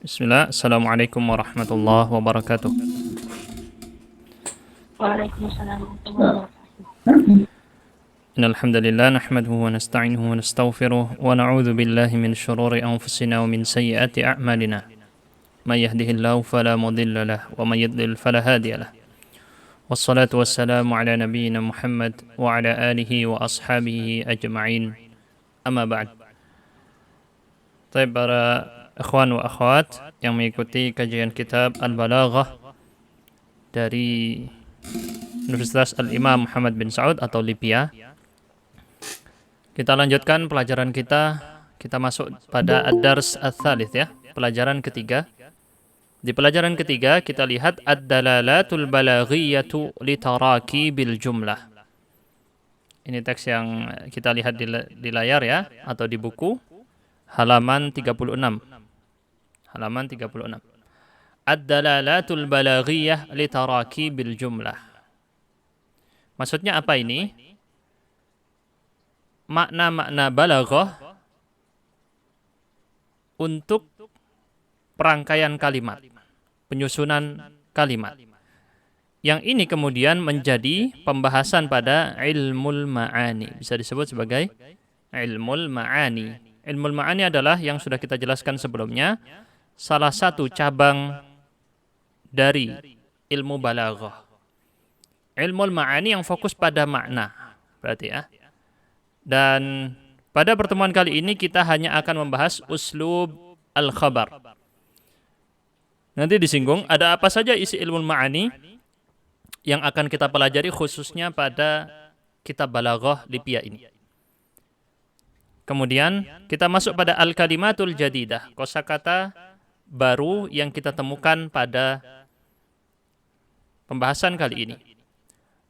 Bismillah, Assalamualaikum warahmatullahi wabarakatuh. Waalaikumsalam warahmatullahi wabarakatuh. Innal hamdalillah nahmaduhu wa nasta'inuhu wa nastaghfiruh wa na'udzu billahi min shururi anfusina wa min sayyiati a'malina. May yahdihillahu fala mudilla lahu wa may yudlil fala hadiya lahu. Wassalatu wassalamu ala nabiyyina Muhammad wa ala alihi wa ashabihi ajma'in. Amma ba'd. Baik para ikhwan wa akhwat yang mengikuti kajian kitab Al-Balaghah dari Universitas Al-Imam Muhammad bin Saud atau LIPIA. Kita lanjutkan pelajaran kita. Kita masuk pada ad-dars ats-tsalits ya, pelajaran ketiga. Di pelajaran ketiga kita lihat ad-dalalatul balaghiyatu litaraki bil jumlah. Ini teks yang kita lihat di layar ya, atau di buku halaman 36. Halaman 36. Ad-dalalatul balaghiyah litaraki bil jumlah. Maksudnya apa ini? Makna-makna balaghah untuk perangkaian kalimat, penyusunan kalimat. Yang ini kemudian menjadi pembahasan pada ilmul ma'ani. Bisa disebut sebagai ilmul ma'ani. Ilmul ma'ani adalah yang sudah kita jelaskan sebelumnya, salah satu cabang dari ilmu balaghah. Ilmul ma'ani yang fokus pada makna, berarti ya. Dan pada pertemuan kali ini kita hanya akan membahas uslub al-khabar. Nanti disinggung ada apa saja isi ilmu ma'ani yang akan kita pelajari khususnya pada kitab Balaghah LIPIA ini. Kemudian kita masuk pada al-kalimatul jadidah, kosakata baru yang kita temukan pada pembahasan kali ini.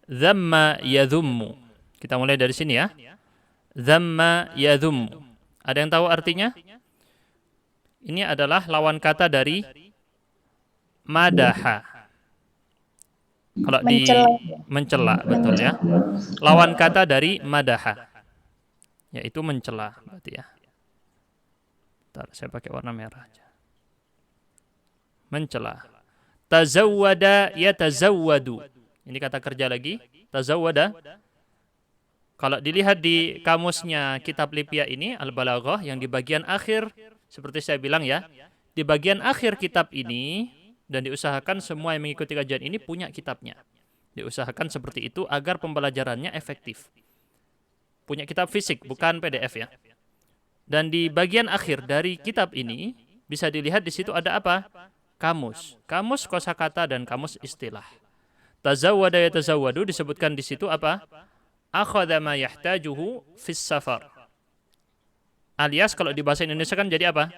Dhamma yadhummu. Kita mulai dari sini ya. Dhamma yadhummu. Ada yang tahu artinya? Ini adalah lawan kata dari madaha. Kalau di mencela, betul ya. Lawan kata dari madaha, yaitu mencela, berarti ya. Bentar, saya pakai warna merah aja. Mencela. Tazawwada yatazawwadu. Ini kata kerja lagi. Tazawwada. Kalau dilihat di kamusnya kitab LIPIA ini, Al-Balaghah, yang di bagian akhir, seperti saya bilang ya, di bagian akhir kitab ini, dan diusahakan semua yang mengikuti kajian ini punya kitabnya. Diusahakan seperti itu agar pembelajarannya efektif. Punya kitab fisik, bukan PDF ya. Dan di bagian akhir dari kitab ini, bisa dilihat di situ ada apa? Kamus. Kamus kosakata dan kamus istilah. Tazawwada yatazawwadu disebutkan di situ apa? Akhadha ma yahtajuhu fis safar. Alias kalau di bahasa Indonesia kan jadi apa?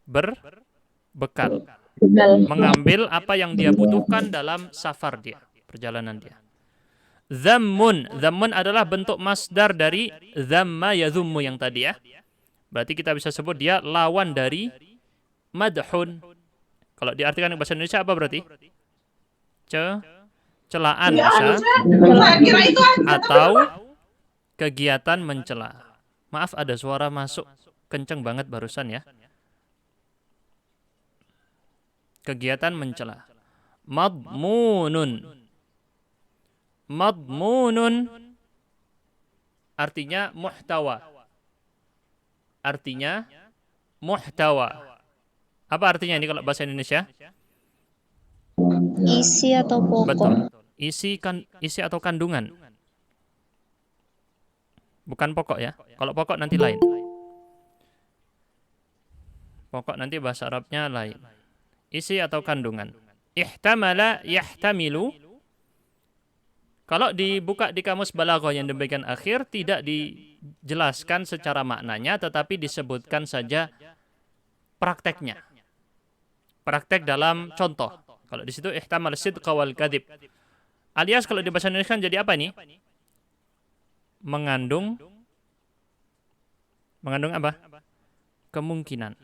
Berbekal. Mengambil apa yang dia butuhkan dalam safar dia, perjalanan dia. Dhammun. Dhammun adalah bentuk masdar dari dhamma yadhummu yang tadi ya. Berarti kita bisa sebut dia lawan dari madhun. Kalau diartikan bahasa Indonesia apa berarti? Celaan bisa, atau kegiatan mencela. Maaf, ada suara masuk kenceng banget barusan ya. Kegiatan mencela. Madmunun. Madmunun artinya muhtawa. Artinya muhtawa. Apa artinya ini kalau bahasa Indonesia? Isi atau pokok. Betul. Isi atau kandungan. Bukan pokok ya. Kalau pokok nanti lain. Pokok nanti bahasa Arabnya lain. Isi atau kandungan. Ihtamala yahtamilu. Kalau dibuka di kamus Balaghah yang demikian akhir, tidak dijelaskan secara maknanya, tetapi disebutkan saja prakteknya. Praktek dalam contoh. Kalau di situ ihtamal sidqa wal kadhib. Alias kalau di bahasa Indonesia jadi apa nih? Mengandung apa? Kemungkinan.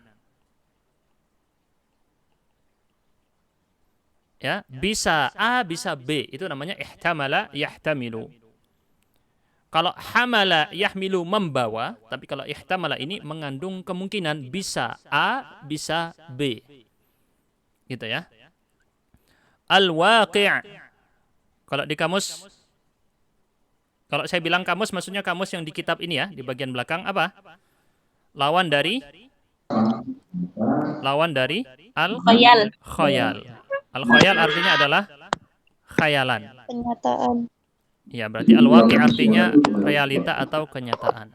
Ya, bisa A, bisa B. Itu namanya ihtamala yahtamilu. Kalau hamala yahmilu membawa, tapi kalau ihtamala ini mengandung kemungkinan bisa A, bisa B. Gitu ya. Al-waqi'. Kalau di kamus, kalau saya bilang kamus maksudnya kamus yang di kitab ini ya, di bagian belakang apa? Lawan dari Khayal. al-khayal. Al-khayal artinya adalah khayalan. Kenyataan. Ya, berarti al-waqi' artinya realita atau kenyataan.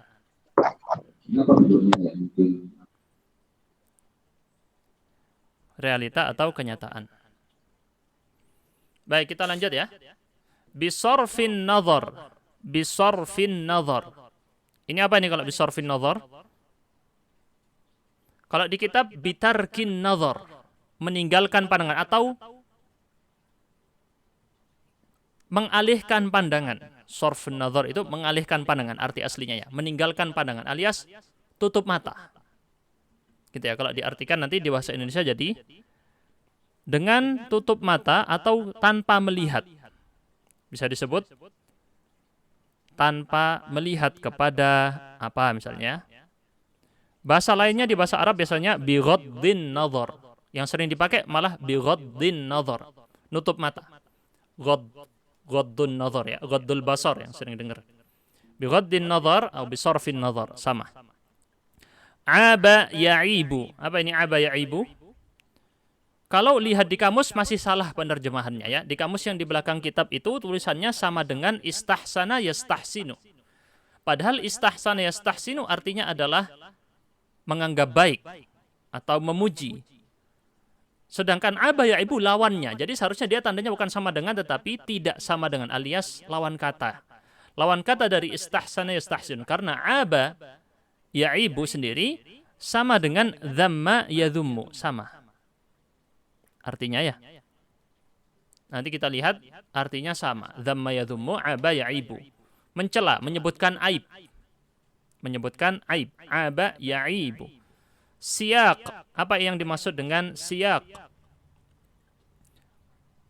Realita atau kenyataan. Baik, kita lanjut ya. Bisorfin nazar. Bisorfin nazar. Ini apa ini kalau bisorfin nazar? Kalau di kitab bitarkin nazar, meninggalkan pandangan atau mengalihkan pandangan. Sorfun nazar itu mengalihkan pandangan, arti aslinya ya, meninggalkan pandangan alias tutup mata. Gitu ya, kalau diartikan nanti di bahasa Indonesia jadi dengan tutup mata atau tanpa melihat. Bisa disebut tanpa melihat kepada apa misalnya. Bahasa lainnya di bahasa Arab biasanya bi ghaddin nazar. Yang sering dipakai malah bi ghaddin nazar. Nutup mata. Ghaddun nazar ya, ghaddul basar yang sering dengar. Bi ghaddin nazar atau bi sarfin nazar sama. Aba ya'ibu. Apa ini aba ya'ibu? Kalau lihat di kamus masih salah penerjemahannya ya. Di kamus yang di belakang kitab itu tulisannya sama dengan istahsana yastahsinu. Padahal istahsana yastahsinu artinya adalah menganggap baik atau memuji. Sedangkan aba ya'ibu lawannya. Jadi seharusnya dia tandanya bukan sama dengan tetapi tidak sama dengan alias lawan kata. Lawan kata dari istahsana yastahsinu. Karena aba ya'ibu sendiri sama dengan dhamma yadhummu. Sama. Artinya ya. Nanti kita lihat artinya sama. Dhamma yadhummu aba ya'ibu. Mencela, menyebutkan aib. Menyebutkan aib. Aba ya'ibu. Siyaq. Apa yang dimaksud dengan siyaq?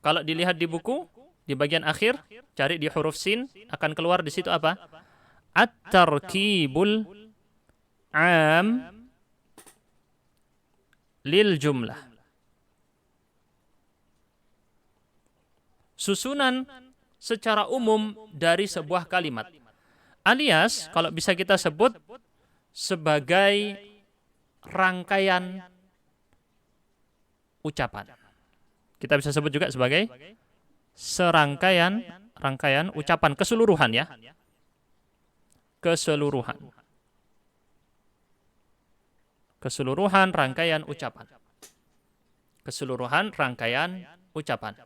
Kalau dilihat di buku, di bagian akhir, cari di huruf sin, akan keluar di situ apa? At-tarkibul am lil jumlah. Susunan secara umum dari sebuah kalimat. Alias, kalau bisa kita sebut sebagai rangkaian ucapan. Kita bisa sebut juga sebagai rangkaian ucapan keseluruhan ya. Keseluruhan. Keseluruhan rangkaian ucapan. Keseluruhan rangkaian ucapan.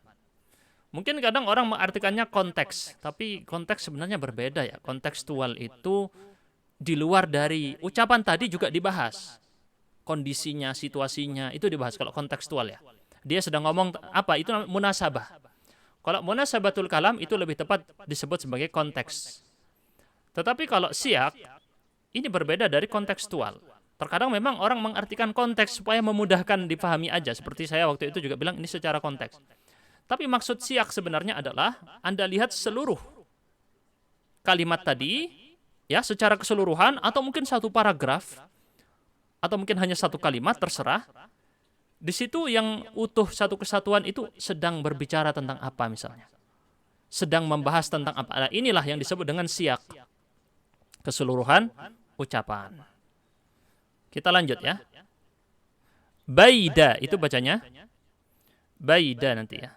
Mungkin kadang orang mengartikannya konteks, tapi konteks sebenarnya berbeda ya. Kontekstual itu di luar dari ucapan tadi juga dibahas. Kondisinya, situasinya, itu dibahas kalau kontekstual ya. Dia sedang ngomong apa, itu munasabah. Kalau munasabatul kalam itu lebih tepat disebut sebagai konteks. Tetapi kalau siyak, ini berbeda dari kontekstual. Terkadang memang orang mengartikan konteks supaya memudahkan dipahami aja. Seperti saya waktu itu juga bilang ini secara konteks. Tapi maksud siyak sebenarnya adalah Anda lihat seluruh kalimat tadi ya secara keseluruhan atau mungkin satu paragraf atau mungkin hanya satu kalimat terserah. Di situ yang utuh satu kesatuan itu sedang berbicara tentang apa misalnya. Sedang membahas tentang apa. Nah, inilah yang disebut dengan siyak. Keseluruhan ucapan. Kita lanjut ya. Baida itu bacanya baida nanti ya.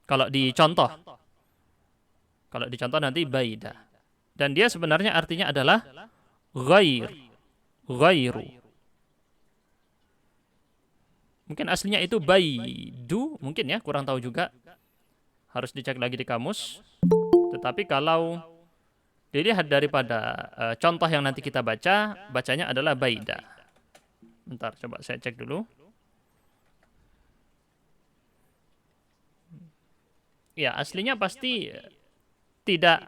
Kalau dicontoh nanti baida. Dan dia sebenarnya artinya adalah ghairu. Mungkin aslinya itu baidu, mungkin ya, kurang tahu juga. Harus dicek lagi di kamus. Tetapi kalau dilihat daripada contoh yang nanti kita baca, bacanya adalah baida. Bentar, coba saya cek dulu. Ya, aslinya pasti tidak.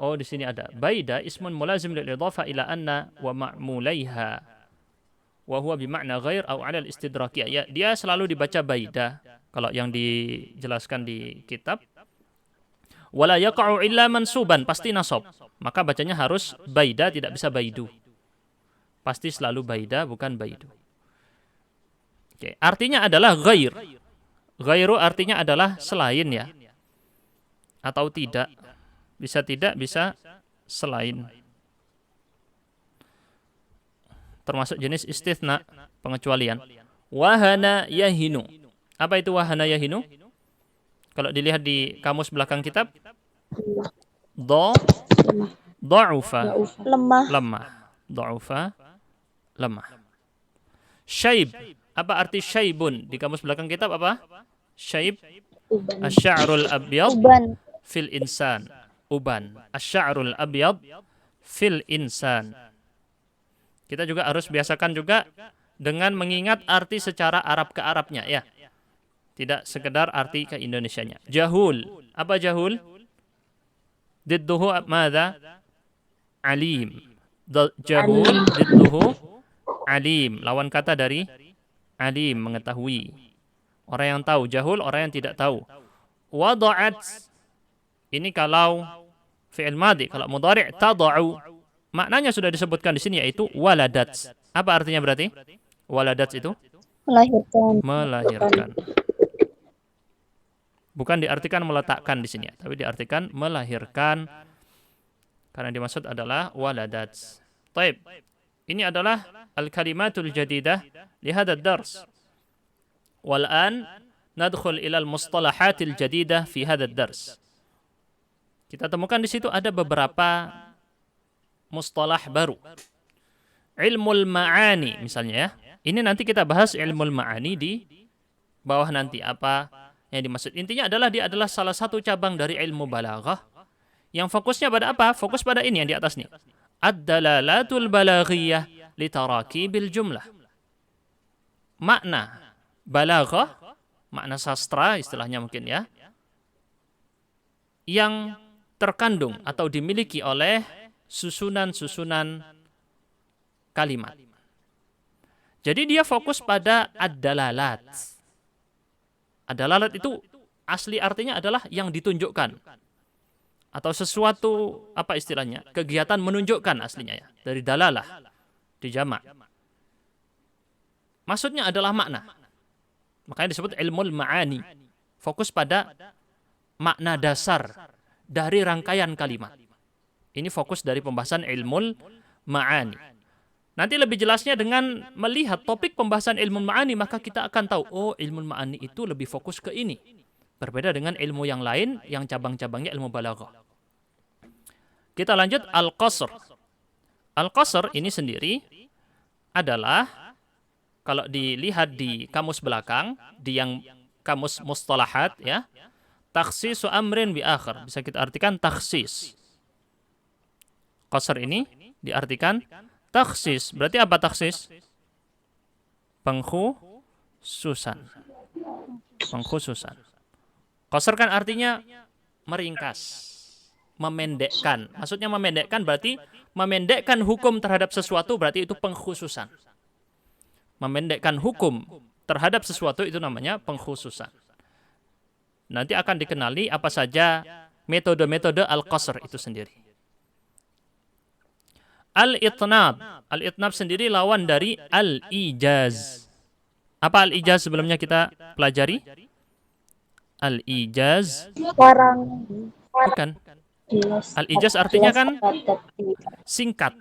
Oh, di sini ada. Baida ismun mulazim lil idhafa ila anna wa ma'mulaiha wa huwa bi ma'na ghair au 'ala al-istidrakiyah. Ya, dia selalu dibaca baida kalau yang dijelaskan di kitab. Wala yaqa'u illa mansuban, pasti nasab. Maka bacanya harus baida, tidak bisa baidu. Pasti selalu baida, bukan baidu. Oke, artinya adalah ghair. Ghairu artinya adalah selain ya. Atau tidak. Bisa tidak, bisa selain. Termasuk jenis istitsna, pengecualian. Wahana yahinu. Apa itu wahana yahinu? Kalau dilihat di kamus belakang kitab, dha'ufa, lemah, lemah. Dha'ufa, lemah. Syaib. Apa arti syaibun? Di kamus belakang kitab apa? Syaib. Asy'arul abyad uban, fil insan. Uban. Asy'arul abyad fil insan. Kita juga harus biasakan juga dengan mengingat arti secara Arab ke Arabnya ya. Tidak sekedar arti ke Indonesianya. Jahul. Apa jahul? Didduhu madza? Alim. Jahul didduhu alim. Lawan kata dari alim, mengetahui. Orang yang tahu. Jahul, orang yang tidak tahu. Wada'at. Ini kalau fi'il madhi. Kalau mudhari' tada'u. Maknanya sudah disebutkan di sini yaitu waladat. Apa artinya berarti? Waladat itu? melahirkan, Melahirkan. Bukan diartikan meletakkan di sini, tapi diartikan melahirkan. Karena dimaksud adalah waladat. Taib. Ini adalah al-kalimatul jadidah li hadzal dars. Wal an nadkhul ila al-mustalahatil jadidah fi hadzal dars. Kita temukan di situ ada beberapa mustalah baru. Ilmul ma'ani misalnya ya. Ini nanti kita bahas ilmul ma'ani di bawah nanti apa yang dimaksud. Intinya adalah dia adalah salah satu cabang dari ilmu balaghah yang fokusnya pada apa? Fokus pada ini yang di atas nih. Ad-dalalatul balaghiyah li tarakibil jumlah. Makna balaghah, makna sastra istilahnya mungkin ya, yang terkandung atau dimiliki oleh susunan-susunan kalimat. Jadi dia fokus pada ad-dalalat. Ad-dalalat itu asli artinya adalah yang ditunjukkan. Atau sesuatu, apa istilahnya, kegiatan menunjukkan aslinya ya. Dari dalalah, di jamak. Maksudnya adalah makna. Makanya disebut ilmul ma'ani. Fokus pada makna dasar dari rangkaian kalimat. Ini fokus dari pembahasan ilmul ma'ani. Nanti lebih jelasnya dengan melihat topik pembahasan ilmu ma'ani, maka kita akan tahu, oh ilmu ma'ani itu lebih fokus ke ini. Berbeda dengan ilmu yang lain, yang cabang-cabangnya ilmu balaghah. Kita lanjut al-qasr. Al-qasr ini sendiri adalah, kalau dilihat di kamus belakang, di yang kamus mustalahat, ya, takhsisu amrin bi akhar. Bisa kita artikan takhsis. Qasr ini diartikan takhsis. Berarti apa takhsis? Pengkhususan. Pengkhususan. Qasr kan artinya meringkas, memendekkan. Maksudnya memendekkan berarti memendekkan hukum terhadap sesuatu, berarti itu pengkhususan. Memendekkan hukum terhadap sesuatu itu namanya pengkhususan. Nanti akan dikenali apa saja metode-metode al-qasr itu sendiri. Al-itnab. Al-itnab sendiri lawan dari al-ijaz. Apa al-ijaz sebelumnya kita pelajari? Al-ijaz. Bukan. Al-ijaz artinya kan singkat.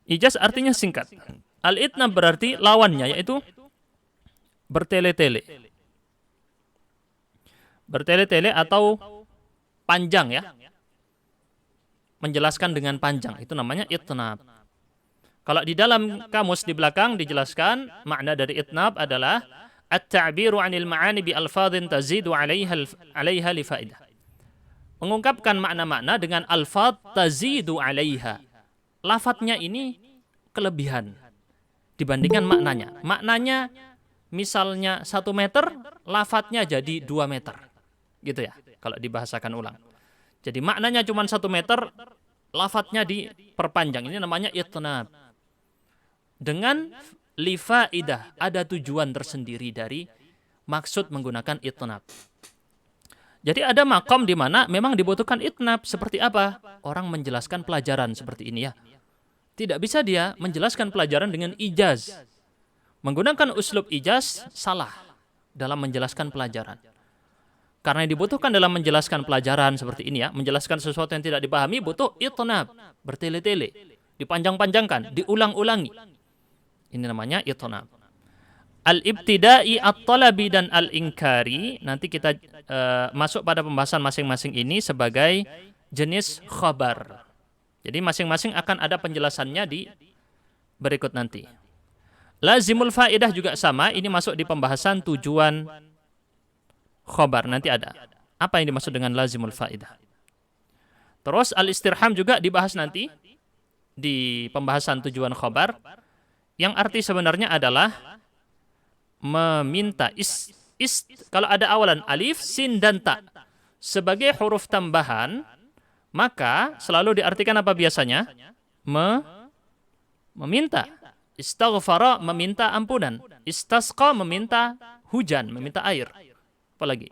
Ijaz artinya singkat. Al-itnab berarti lawannya, yaitu bertele-tele. Bertele-tele atau panjang ya. Menjelaskan dengan panjang, itu namanya itnab. Kalau di dalam kamus di belakang dijelaskan, makna dari itnab adalah at-ta'biru 'anil ma'ani bi alfadhin tazidu 'alaiha li faidah. Mengungkapkan makna-makna dengan alfadz tazidu 'alaiha. Lafadznya ini kelebihan dibandingkan maknanya. Maknanya misalnya 1 meter, lafadznya jadi 2 meter. Gitu ya, kalau dibahasakan ulang. Jadi maknanya cuma 1 meter, lafadznya diperpanjang. Ini namanya itnab. Dengan lifaidah, ada tujuan tersendiri dari maksud menggunakan itnab. Jadi ada makom di mana memang dibutuhkan itnab. Seperti apa? Orang menjelaskan pelajaran seperti ini ya. Tidak bisa dia menjelaskan pelajaran dengan ijaz. Menggunakan uslub ijaz salah dalam menjelaskan pelajaran. Karena yang dibutuhkan dalam menjelaskan pelajaran seperti ini ya, menjelaskan sesuatu yang tidak dipahami butuh itnab, bertele-tele, dipanjang-panjangkan, diulang-ulangi. Ini namanya itnab. Al-ibtidai, at-talabi, dan al-inkari, nanti kita masuk pada pembahasan masing-masing ini sebagai jenis khabar. Jadi masing-masing akan ada penjelasannya di berikut nanti. Lazimul faedah juga sama, ini masuk di pembahasan tujuan khabar, nanti ada. Apa yang dimaksud dengan lazimul faedah? Terus al-istirham juga dibahas nanti di pembahasan tujuan khabar, yang arti sebenarnya adalah meminta. Kalau ada awalan alif, sin, dan ta sebagai huruf tambahan, maka selalu diartikan apa biasanya? Meminta. Istaghfara, meminta ampunan. Istasqa, meminta hujan, meminta air. Apalagi?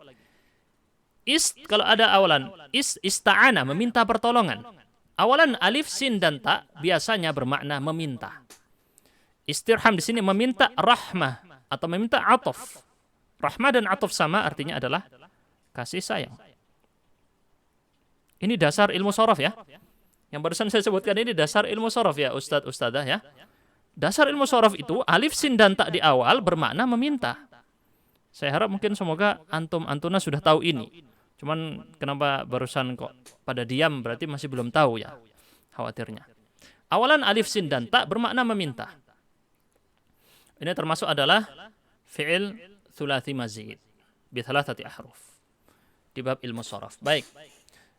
Kalau ada awalan ista'ana, meminta pertolongan. Awalan alif, sin, dan ta biasanya bermakna meminta. Istirham di sini meminta rahmah atau meminta atuf. Rahmah dan atuf sama, artinya adalah kasih sayang. Ini dasar ilmu sorof ya. Yang barusan saya sebutkan ini dasar ilmu sorof ya, ustadz-ustadzah ya. Dasar ilmu sorof itu alif, sin, dan ta di awal bermakna meminta. Saya harap mungkin semoga antuna sudah tahu ini. Cuman kenapa barusan kok pada diam, berarti masih belum tahu ya. Khawatirnya. Awalan alif, sin, dan ta bermakna meminta. Ini termasuk adalah fi'il thulathi mazid bi thalathati ahruf di bab ilmu sharaf. Baik.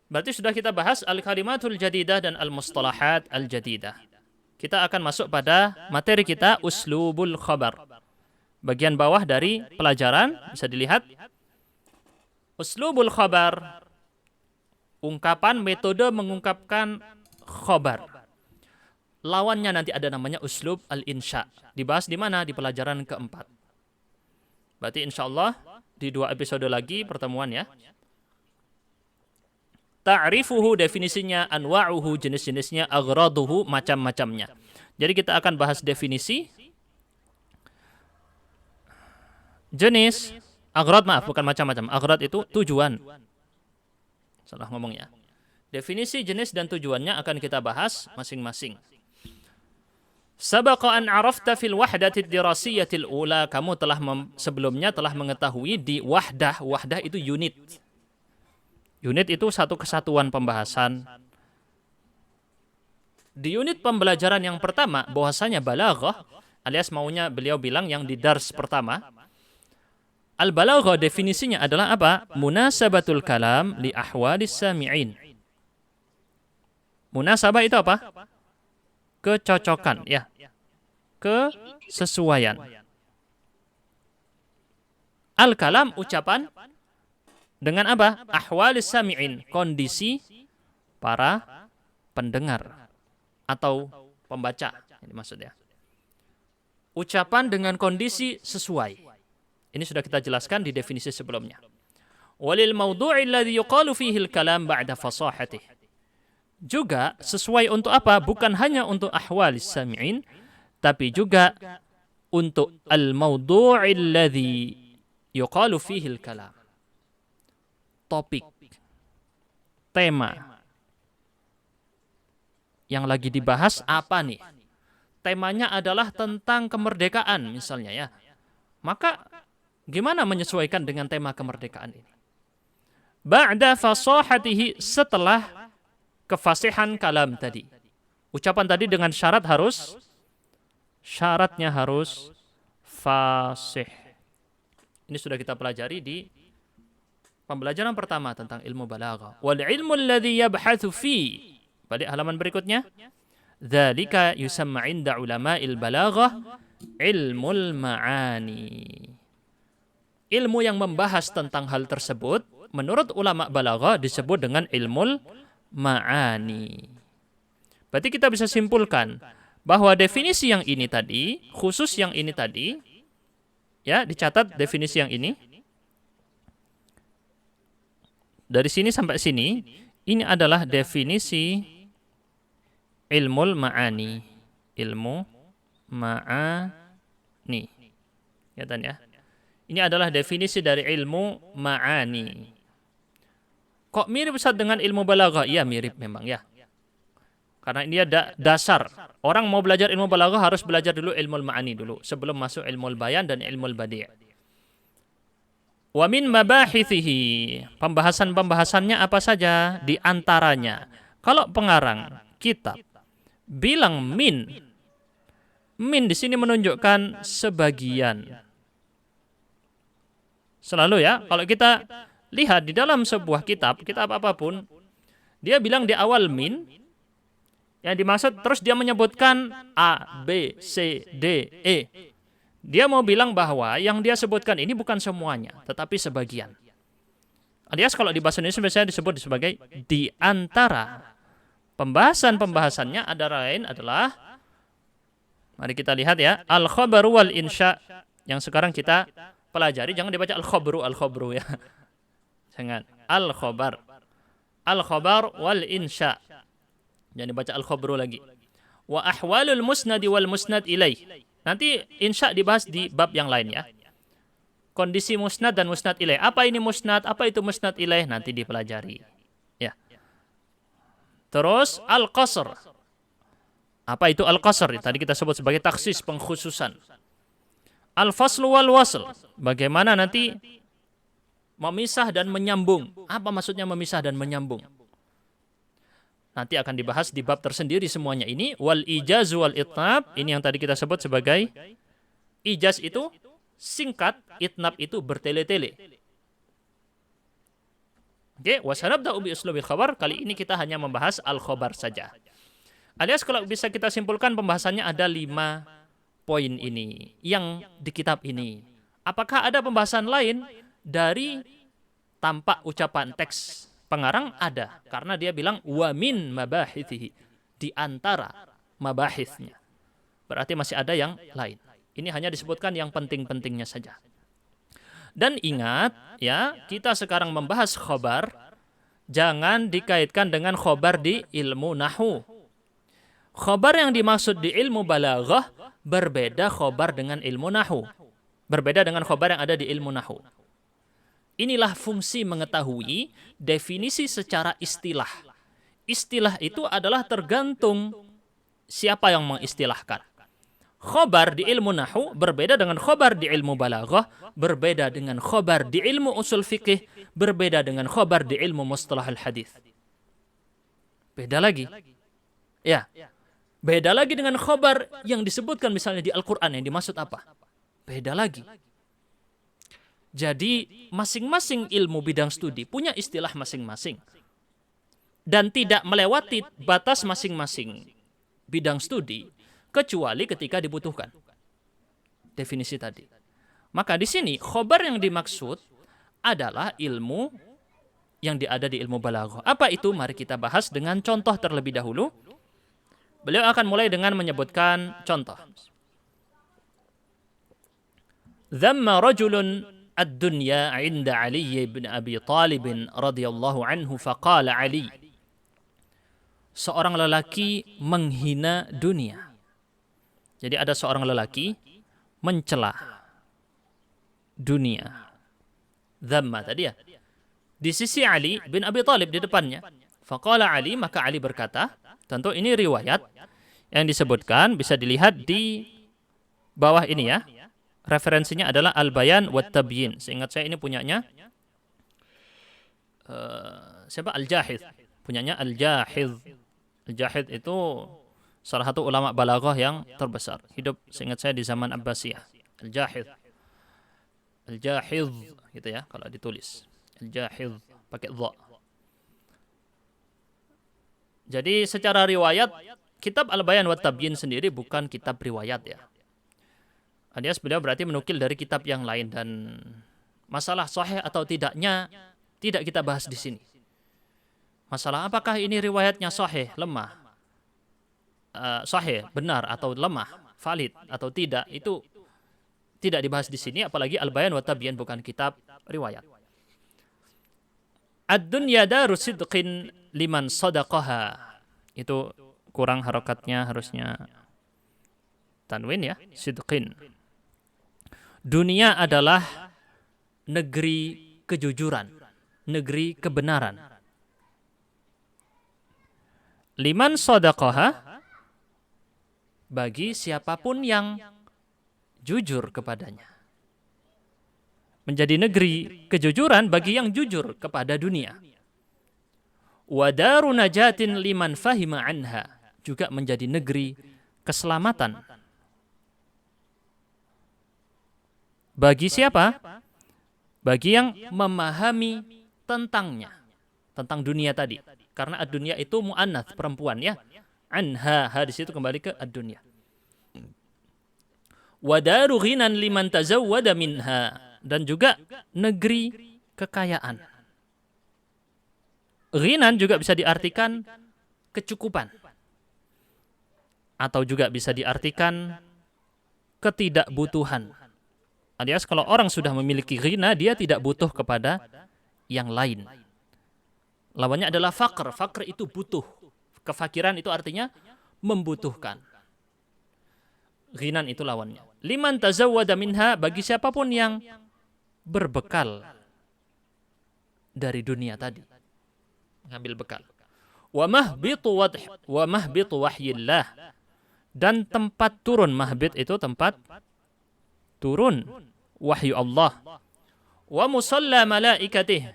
Berarti sudah kita bahas al-kalimatul jadidah dan al-mustalahat al-jadidah. Kita akan masuk pada materi kita uslubul khabar. Bagian bawah dari pelajaran bisa dilihat uslubul khabar, ungkapan metode mengungkapkan khabar. Lawannya nanti ada namanya uslub al-insya. Dibahas di mana? Di pelajaran keempat. Berarti insya Allah di 2 episode lagi pertemuan ya. Ta'rifuhu, definisinya, anwa'uhu, jenis-jenisnya, aghraduhu, macam-macamnya. Jadi kita akan bahas definisi, jenis, aghrad, maaf, bukan macam-macam. Aghrad itu tujuan. Salah ngomong ya. Definisi, jenis, dan tujuannya akan kita bahas masing-masing. Sabaqa an arafta fil wahdati dirasiyatil ula. Kamu telah sebelumnya telah mengetahui di wahdah. Wahdah itu unit. Unit itu satu kesatuan pembahasan. Di unit pembelajaran yang pertama, bahwasanya balaghah, alias maunya beliau bilang yang di dars pertama, al-balaghah definisinya adalah apa? Munasabatul kalam li ahwalis sami'in. Munasabah itu apa? Kecocokan, ya. Kesesuaian. Al-kalam, ucapan, dengan apa? Ahwalis sami'in, kondisi para pendengar atau pembaca. Ini maksudnya. Ucapan dengan kondisi sesuai. Ini sudah kita jelaskan di definisi sebelumnya. Walil mawdu'i alladhi yuqalu fihi al-kalam ba'da fasahatih. Juga sesuai untuk apa? Bukan hanya untuk ahwalis sami'in, tapi juga untuk al-mawdu'i alladhi yuqalu fihi al-kalam. Topik, tema yang lagi dibahas apa nih? Temanya adalah tentang kemerdekaan misalnya ya. Maka gimana menyesuaikan dengan tema kemerdekaan ini? Ba'da fasahatihi, setelah kefasihan kalam tadi. Ucapan tadi dengan syaratnya harus fasih. Ini sudah kita pelajari di pembelajaran pertama tentang ilmu balaghah. Wal ilmu alladhi yabhathu fi. Pada halaman berikutnya, dzalika yusamma 'inda ulama'il balaghah ilmul ma'ani. Ilmu yang membahas tentang hal tersebut menurut ulama balaghah disebut dengan ilmul ma'ani. Berarti kita bisa simpulkan bahwa definisi yang ini tadi, khusus yang ini tadi, ya dicatat definisi yang ini, dari sini sampai sini, ini adalah definisi ilmul ma'ani. Ilmu ma'ani. Kelihatan ya? Ini adalah definisi dari ilmu ma'ani. Kok mirip Ustaz dengan ilmu balaghah? Iya, mirip memang ya. Karena ini ada dasar. Orang mau belajar ilmu balaghah harus belajar dulu ilmu ma'ani dulu sebelum masuk ilmu bayan dan ilmu badi'. Wa min mabahithihi. Pembahasan-pembahasannya apa saja? Di antaranya, kalau pengarang kitab bilang min di sini menunjukkan sebagian. Selalu ya, kalau kita lihat di dalam sebuah kitab apapun, dia bilang di awal min, yang dimaksud terus dia menyebutkan A, B, C, D, E. Dia mau bilang bahwa yang dia sebutkan ini bukan semuanya, tetapi sebagian. Alias kalau di bahasa Indonesia biasanya disebut sebagai di antara. Pembahasan-pembahasannya adalah, mari kita lihat ya, al-khabaru wal insya yang sekarang kita pelajari. Jangan dibaca al-khabru ya. Jangan. Al-khabar wal insya. Jangan dibaca al-khabru lagi. Wa ahwalul musnadi wal musnad ilaih. Nanti insya dibahas di bab yang lain ya. Kondisi musnad dan musnad ilaih. Apa ini musnad? Apa itu musnad ilaih? Nanti dipelajari. Ya. Terus al-qasr. Apa itu al-qasr? Tadi kita sebut sebagai taksis, pengkhususan. Al-faslu wal wasl. Bagaimana nanti memisah dan menyambung. Apa maksudnya memisah dan menyambung? Nanti akan dibahas di bab tersendiri semuanya ini. Wal ijaz wal itnab. Ini yang tadi kita sebut sebagai ijaz itu singkat, itnab itu bertele-tele. Oke, wasanabda'u bi uslubil khabar. Kali ini kita hanya membahas al-khabar saja. Alias kalau bisa kita simpulkan pembahasannya ada 5 poin ini yang di kitab ini. Apakah ada pembahasan lain dari tampak ucapan teks pengarang? Ada, karena dia bilang wa min mabahithihi, di antara mabahithnya. Berarti masih ada yang lain. Ini hanya disebutkan yang penting-pentingnya saja. Dan ingat ya, kita sekarang membahas khobar, jangan dikaitkan dengan khobar di ilmu nahwu. Khobar yang dimaksud di ilmu balaghah berbeda khobar dengan ilmu nahwu. Berbeda dengan khobar yang ada di ilmu nahwu. Inilah fungsi mengetahui definisi secara istilah. Istilah itu adalah tergantung siapa yang mengistilahkan. Khobar di ilmu nahwu berbeda dengan khobar di ilmu balaghah, berbeda dengan khobar di ilmu usul fikih, berbeda dengan khobar di ilmu mustalahul hadis. Beda lagi. Ya. Beda lagi dengan khobar yang disebutkan misalnya di Al-Quran, yang dimaksud apa? Beda lagi. Jadi masing-masing ilmu bidang studi punya istilah masing-masing. Dan tidak melewati batas masing-masing bidang studi, kecuali ketika dibutuhkan. Definisi tadi. Maka di sini khobar yang dimaksud adalah ilmu yang ada di ilmu balaghah. Apa itu? Mari kita bahas dengan contoh terlebih dahulu. Beliau akan mulai dengan menyebutkan contoh. Dhamma rajulun ad-dunya 'inda Ali bin Abi Talib radhiyallahu anhu faqala Ali. Seorang lelaki menghina dunia. Jadi ada seorang lelaki mencela dunia. Dhamma tadi ya. Di sisi Ali bin Abi Talib di depannya. Faqala Ali, maka Ali berkata, tentu ini riwayat yang disebutkan bisa dilihat di bawah ini ya. Referensinya adalah Al-Bayan wa Tabyin. Seingat saya ini punyanya siapa? Al-Jahidh. Punyanya Al-Jahidh. Al-Jahidh itu salah satu ulama balaghah yang terbesar. Hidup seingat saya di zaman Abbasiyah. Al-Jahidh. Al-Jahidh gitu ya kalau ditulis. Al-Jahidh pakai dha. Jadi secara riwayat kitab Al-Bayan wa Tabyin sendiri bukan kitab riwayat ya. Alias beliau berarti menukil dari kitab yang lain, dan masalah sahih atau tidaknya tidak kita bahas di sini. Masalah apakah ini riwayatnya sahih, lemah, sahih, benar atau lemah, valid atau tidak, itu tidak dibahas di sini. Apalagi Al-Bayan wa Tabyin bukan kitab riwayat. Ad-dunya daru sidqin liman sadaqaha. Itu kurang harokatnya, harusnya tanwin ya, sidqin. Dunia adalah negeri kejujuran, negeri kebenaran. Liman sadaqaha, bagi siapapun yang jujur kepadanya. Menjadi negeri kejujuran bagi yang jujur kepada dunia. Wa daru najatin liman fahima anha, juga menjadi negeri keselamatan. Bagi siapa? Bagi yang memahami tentangnya, tentang dunia tadi. Karena ad-dunya itu mu'annath, perempuan ya. Anha, di situ kembali ke ad-dunya. Wa daru ghinan liman tazawwada minha, dan juga negeri kekayaan. Ghinan juga bisa diartikan kecukupan. Atau juga bisa diartikan ketidakbutuhan. Alias kalau orang sudah memiliki ghina, dia tidak butuh kepada yang lain. Lawannya adalah faqr. Faqr itu butuh. Kefakiran itu artinya membutuhkan. Ghinan itu lawannya. Liman tazawwada minha, bagi siapapun yang berbekal dari dunia tadi. Ngambil bekal. Wa mahbitu wahyillah, dan tempat turun. Mahbit itu tempat turun wahyu Allah. Wa musalla malaikatih,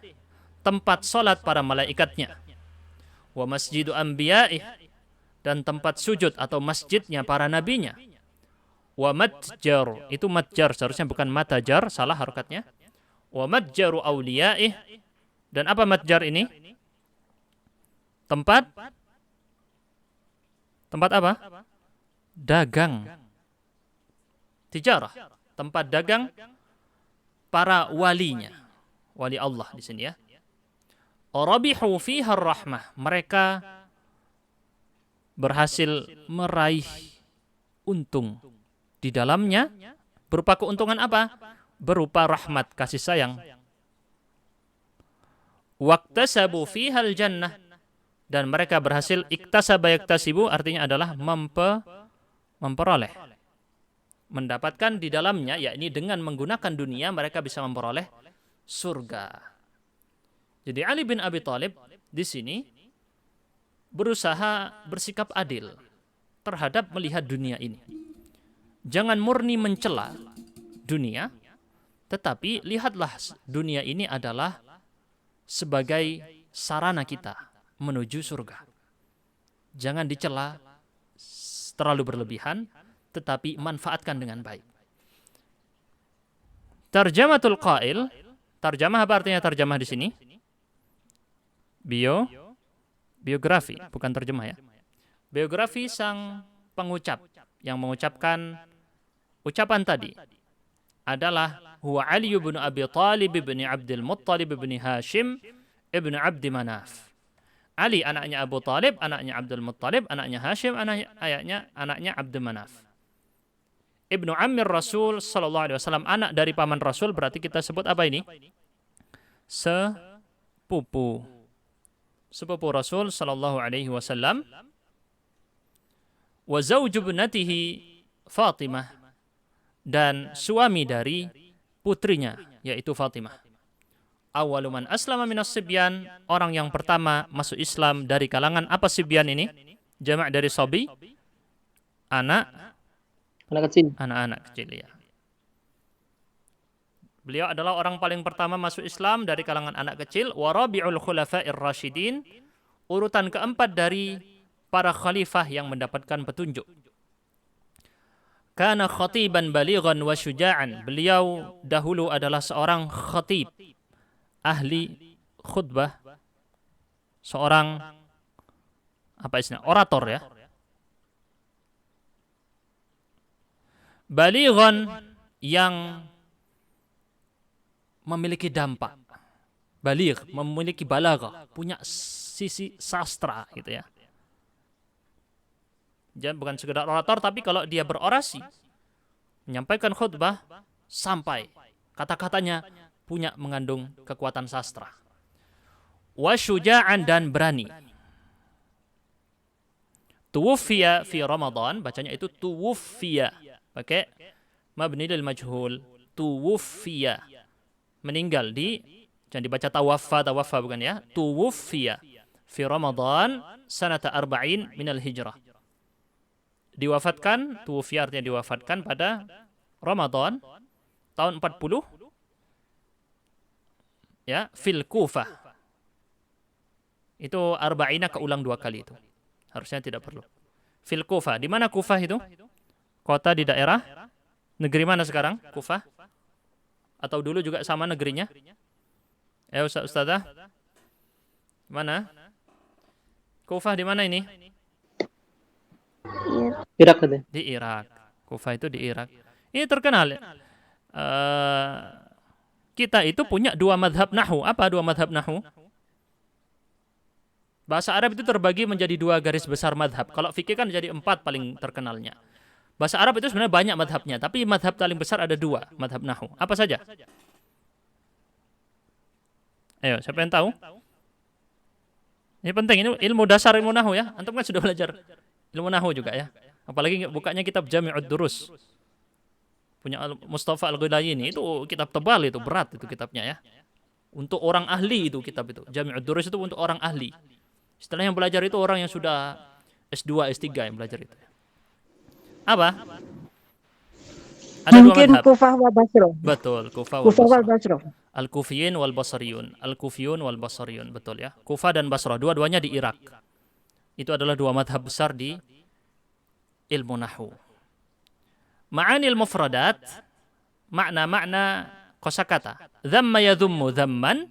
tempat salat para malaikatnya. Wa masjidu anbiya'ih, dan tempat sujud atau masjidnya para nabinya. Wa matjar, itu matjar, seharusnya bukan matajar, salah harokatnya. Wa matjaru awliya'ih, dan apa matjar ini? Tempat apa? Dagang. Tijarah, tempat dagang para walinya. Wali Allah di sini ya. Rabihu fiha rahmah, mereka berhasil meraih untung di dalamnya. Berupa keuntungan apa? Berupa rahmat, kasih sayang. Waqtasabu fiha al-jannah, dan mereka berhasil, iktasaba yaktasibu artinya adalah memperoleh, mendapatkan di dalamnya, yakni dengan menggunakan dunia mereka bisa memperoleh surga. Jadi Ali bin Abi Thalib di sini berusaha bersikap adil terhadap melihat dunia ini. Jangan murni mencela dunia, tetapi lihatlah dunia ini adalah sebagai sarana kita menuju surga. Jangan dicela terlalu berlebihan, tetapi manfaatkan dengan baik. Tarjamatul qail, tarjamah apa artinya tarjamah di sini? Biografi, bukan terjemah ya. Biografi sang pengucap yang mengucapkan ucapan tadi adalah huwa Ali bin Abi Thalib bin Abdul Muttalib bin Hashim ibn Abdi Manaf. Ali anaknya Abu Talib, anaknya Abdul Muttalib, anaknya Hashim, anaknya Abdul Manaf. Ibnu Ammir Rasul sallallahu alaihi wasallam, anak dari paman Rasul, berarti kita sebut apa ini? Sepupu Rasul sallallahu alaihi wasallam. Wa zauju ibnatihi Fatimah, dan suami dari putrinya yaitu Fatimah. Awwalu man aslama minas sibyan, orang yang pertama masuk Islam dari kalangan apa sibyan ini? Jamak dari sobi, anak-anak kecil ya. Beliau adalah orang paling pertama masuk Islam dari kalangan anak kecil. Wa rabi'ul khulafa'ir rasyidin, urutan keempat dari para khalifah yang mendapatkan petunjuk. Kana khatiban balighan wa syuja'an, beliau dahulu adalah seorang khatib, ahli khutbah, seorang orator ya. Balighan, yang memiliki dampak. Baligh, memiliki balaghah, punya sisi sastra gitu ya. Jadi bukan sekedar orator, tapi kalau dia berorasi, menyampaikan khutbah, sampai kata-katanya punya mengandung kekuatan sastra. wa syuja'an dan berani. Tuwuffiya fi Ramadan, bacanya itu tuwuffiya. Pakai mabni lil majhul. Tuwuffiya. Meninggal jangan dibaca tawaffa bukan ya. Tuwuffiya fi Ramadan sanata arba'in minal hijrah. Diwafatkan, tuwuffiya artinya diwafatkan pada Ramadan tahun 40 ya, fil Kufah. Itu arba'ina keulang 2 kali itu. Harusnya tidak perlu. Fil Kufah. Di mana Kufah itu? Kota di daerah? Negeri mana sekarang? Kufah? Atau dulu juga sama negerinya? Ustazah? Mana? Kufah di mana ini? Irak katanya. Di Irak. Kufah itu di Irak. Ini terkenal. Kita itu punya 2 madhab nahu. Apa 2 madhab nahu? Bahasa Arab itu terbagi menjadi 2 garis besar madhab. Kalau fikih kan jadi 4 paling terkenalnya. Bahasa Arab itu sebenarnya banyak madhabnya, tapi madhab paling besar ada 2 madhab nahu. Apa saja? Ayo, siapa yang tahu? Ini penting, ini ilmu dasar ilmu nahu ya. Antum kan sudah belajar ilmu nahu juga ya. Apalagi bukanya kitab Jami'ud Durus. Punya Mustafa Al-Ghulayini, itu kitab tebal itu, berat itu kitabnya ya. Untuk orang ahli itu kitab itu. Jami'ud Durus itu untuk orang ahli. Setelah yang belajar itu orang yang sudah S2, S3 yang belajar itu. Apa? Ada Mungkin 2 madhab. Kufah wa Basra. Betul, Kufah Kufah wal wa Basra. Basra. Al-Kufiyyin wal Basriyun. Al-Kufiyun wal Basriyun, betul ya. Kufah dan Basrah, dua-duanya di Irak. Itu adalah 2 madhab besar di ilmu nahwu. Ma'anil mufradat, makna-makna kosakata. Dhamma yadhummu dhamman.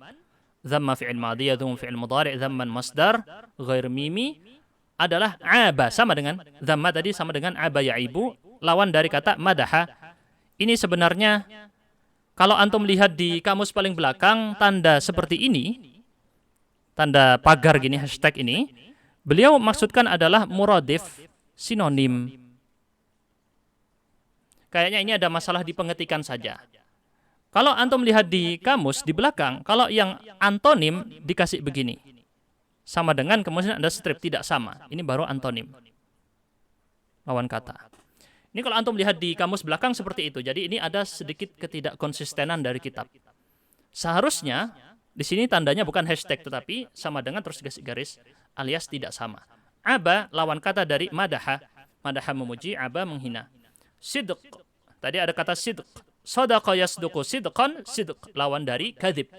Dhamma fi'il madhi, yadhum fi'il mudhari', dhamman masdar, ghair mimi, adalah aba, sama dengan dhamma tadi, sama dengan aba ya'ibu, lawan dari kata madaha. Ini sebenarnya kalau antum lihat di kamus paling belakang, tanda seperti ini, tanda pagar gini, hashtag ini, beliau maksudkan adalah muradif, sinonim. Kayaknya ini ada masalah di pengetikan saja. Kalau antum lihat di kamus di belakang, kalau yang antonim dikasih begini. Sama dengan kemudian ada strip, tidak sama. Ini baru antonim. Lawan kata. Ini kalau antum lihat di kamus belakang seperti itu. Jadi ini ada sedikit ketidakkonsistenan dari kitab. Seharusnya di sini tandanya bukan hashtag tetapi sama dengan terus dikasih garis alias tidak sama. Aba lawan kata dari madaha. Madaha memuji, aba menghina. Sidq. Tadi ada kata sidq. Sadaqa yasduqu sidqan, sidq lawan dari kadzib.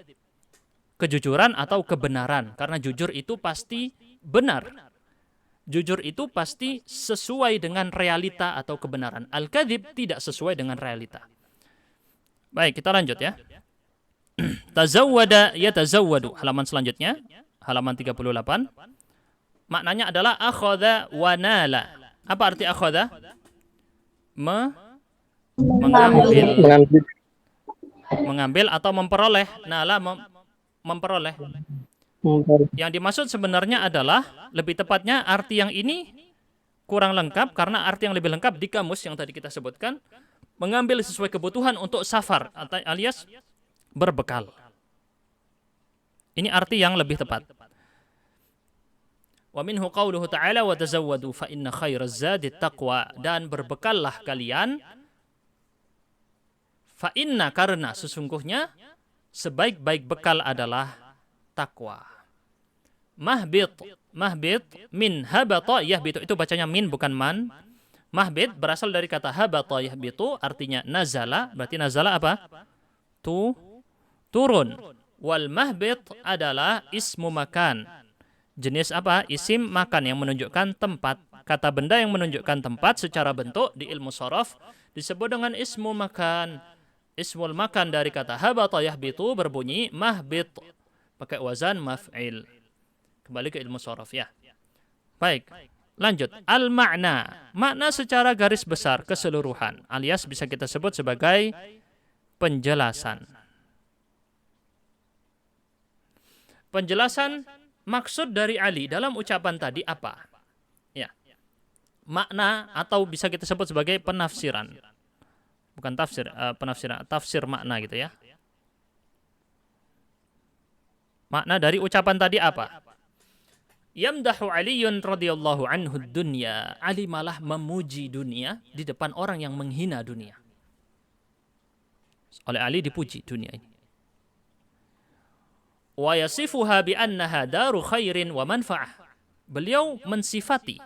Kejujuran atau kebenaran, karena jujur itu pasti benar. Jujur itu pasti sesuai dengan realita atau kebenaran. Al-kadzib tidak sesuai dengan realita. Baik, kita lanjut ya. Tazawwada yatazawwadu, halaman selanjutnya, halaman 38. Maknanya adalah akhadha wa nala. Apa arti akhadha? Mengambil atau memperoleh. Nala memperoleh. Yang dimaksud sebenarnya adalah, lebih tepatnya arti yang ini kurang lengkap karena arti yang lebih lengkap di kamus yang tadi kita sebutkan, mengambil sesuai kebutuhan untuk safar alias berbekal. Ini arti yang lebih tepat. Wa minhu qauluhu ta'ala wa tazawwadu fa inna khairaz zadi taqwa, dan berbekallah kalian. Fa inna, karena sesungguhnya sebaik-baik bekal adalah takwa. Mahbit min habata yahbitu, itu bacanya min bukan man. Mahbit berasal dari kata habata yahbitu, artinya nazala, berarti nazala apa? Turun. Wal mahbit adalah ismu makan. Jenis apa? Isim makan yang menunjukkan tempat. Kata benda yang menunjukkan tempat secara bentuk di ilmu sharaf disebut dengan ismu makan. Ismul makan dari kata habata yahbitu berbunyi mahbit, pakai wazan maf'il. Kembali ke ilmu sharaf ya. Baik, lanjut. Al-ma'na, makna secara garis besar keseluruhan, alias bisa kita sebut sebagai penjelasan. Penjelasan maksud dari Ali dalam ucapan tadi apa? Ya. Makna atau bisa kita sebut sebagai penafsiran. Bukan tafsir, penafsiran, tafsir makna gitu ya. Makna dari ucapan tadi apa? Yamdahu Aliyun radhiyallahu anhu dunya. Ali malah memuji dunia di depan orang yang menghina dunia. Oleh Ali dipuji dunia ini. Wa yasifuha bi annaha daru khairin wa manfa'ah. Beliau mensifati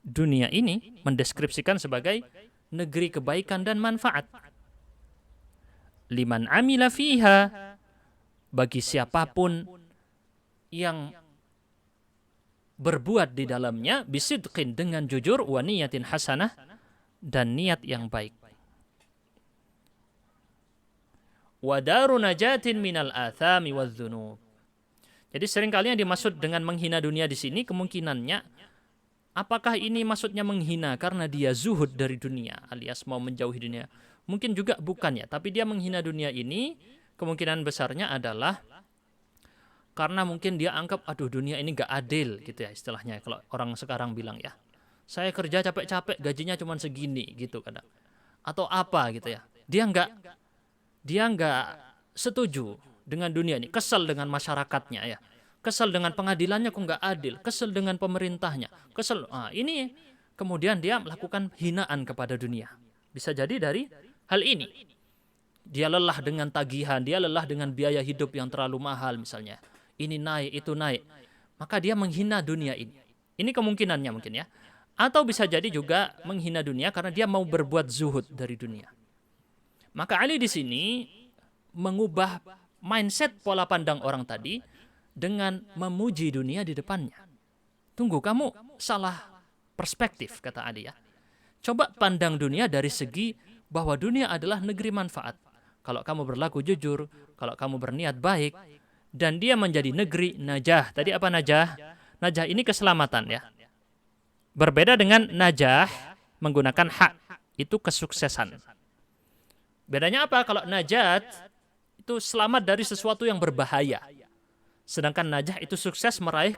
dunia ini, mendeskripsikan sebagai negeri kebaikan dan manfaat. Liman amila fiha, bagi siapapun yang berbuat di dalamnya, bisidqin, dengan jujur, wa niyatin hasanah, dan niat yang baik. Wa daru najatin minal athami wadh-dhunub. Jadi seringkali yang dimaksud dengan menghina dunia di sini kemungkinannya, apakah ini maksudnya menghina karena dia zuhud dari dunia alias mau menjauhi dunia? Mungkin juga bukan ya, tapi dia menghina dunia ini kemungkinan besarnya adalah karena mungkin dia anggap, aduh dunia ini gak adil gitu ya istilahnya, kalau orang sekarang bilang ya. Saya kerja capek-capek gajinya cuma segini gitu kadang. Atau apa gitu ya. Dia nggak setuju dengan dunia ini, kesel dengan masyarakatnya ya. Kesel dengan pengadilannya kok nggak adil, kesel dengan pemerintahnya, kesel. Ini kemudian dia melakukan hinaan kepada dunia. Bisa jadi dari hal ini. Dia lelah dengan tagihan, dia lelah dengan biaya hidup yang terlalu mahal misalnya. Ini naik, itu naik. Maka dia menghina dunia ini. Ini kemungkinannya mungkin ya. Atau bisa jadi juga menghina dunia karena dia mau berbuat zuhud dari dunia. Maka Ali di sini mengubah mindset pola pandang orang tadi dengan memuji dunia di depannya. Tunggu, kamu salah perspektif, kata Ali ya. Coba pandang dunia dari segi bahwa dunia adalah negeri manfaat. Kalau kamu berlaku jujur, kalau kamu berniat baik, dan dia menjadi negeri najah. Tadi apa najah? Najah ini keselamatan ya. Berbeda dengan najah menggunakan hak, itu kesuksesan. Bedanya apa? Kalau najat itu selamat dari sesuatu yang berbahaya. Sedangkan najah itu sukses meraih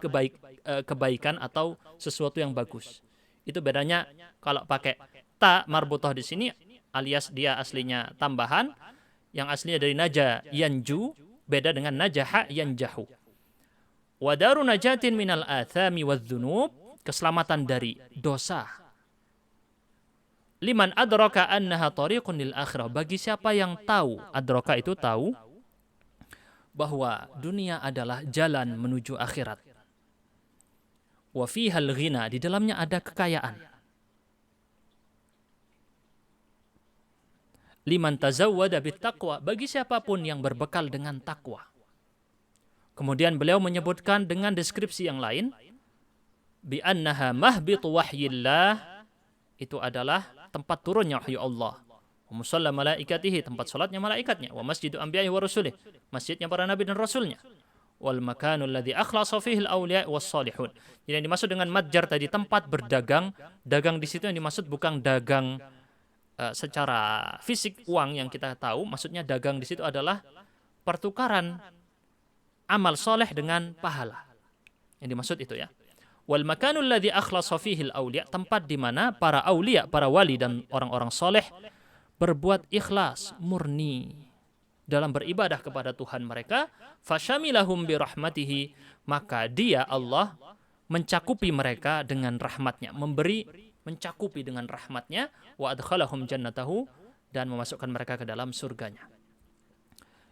kebaikan atau sesuatu yang bagus. Itu bedanya kalau pakai ta marbutah di sini alias dia aslinya tambahan, yang aslinya dari najah yanju, beda dengan najaha yanjahu. Wa daru najatin minal athami wadh-dhunub, keselamatan dari dosa. Liman adraka annaha tariqun lil akhirah, bagi siapa yang tahu, adraka itu tahu bahwa dunia adalah jalan menuju akhirat. Wa fihal ghina, di dalamnya ada kekayaan. Liman tazawwada bittaqwa, bagi siapapun yang berbekal dengan takwa. Kemudian beliau menyebutkan dengan deskripsi yang lain, bi annaha mahbitu wahyillah, itu adalah tempat turunnya wahyu Allah. Wa musalla malaikatihi, tempat salatnya malaikatnya. Wa masjidu anbiya'i wa rasulih, masjidnya para nabi dan rasulnya. Wal makanul ladzi akhlasa fihi al-awliya was salihun. Jadi yang dimaksud dengan matjar tadi tempat berdagang, dagang di situ yang dimaksud bukan dagang secara fisik uang yang kita tahu, maksudnya dagang di situ adalah pertukaran amal soleh dengan pahala. Yang dimaksud itu ya. Wal makanul ladzi akhlasa fihi al-awliya, tempat di mana para aulia, para wali dan orang-orang soleh berbuat ikhlas, murni dalam beribadah kepada Tuhan mereka, fasyamilahum bi rahmatihi, maka dia Allah mencakupi mereka dengan rahmatnya, mencakupi dengan rahmatnya, wa adkhalahum jannatahu, dan memasukkan mereka ke dalam surganya.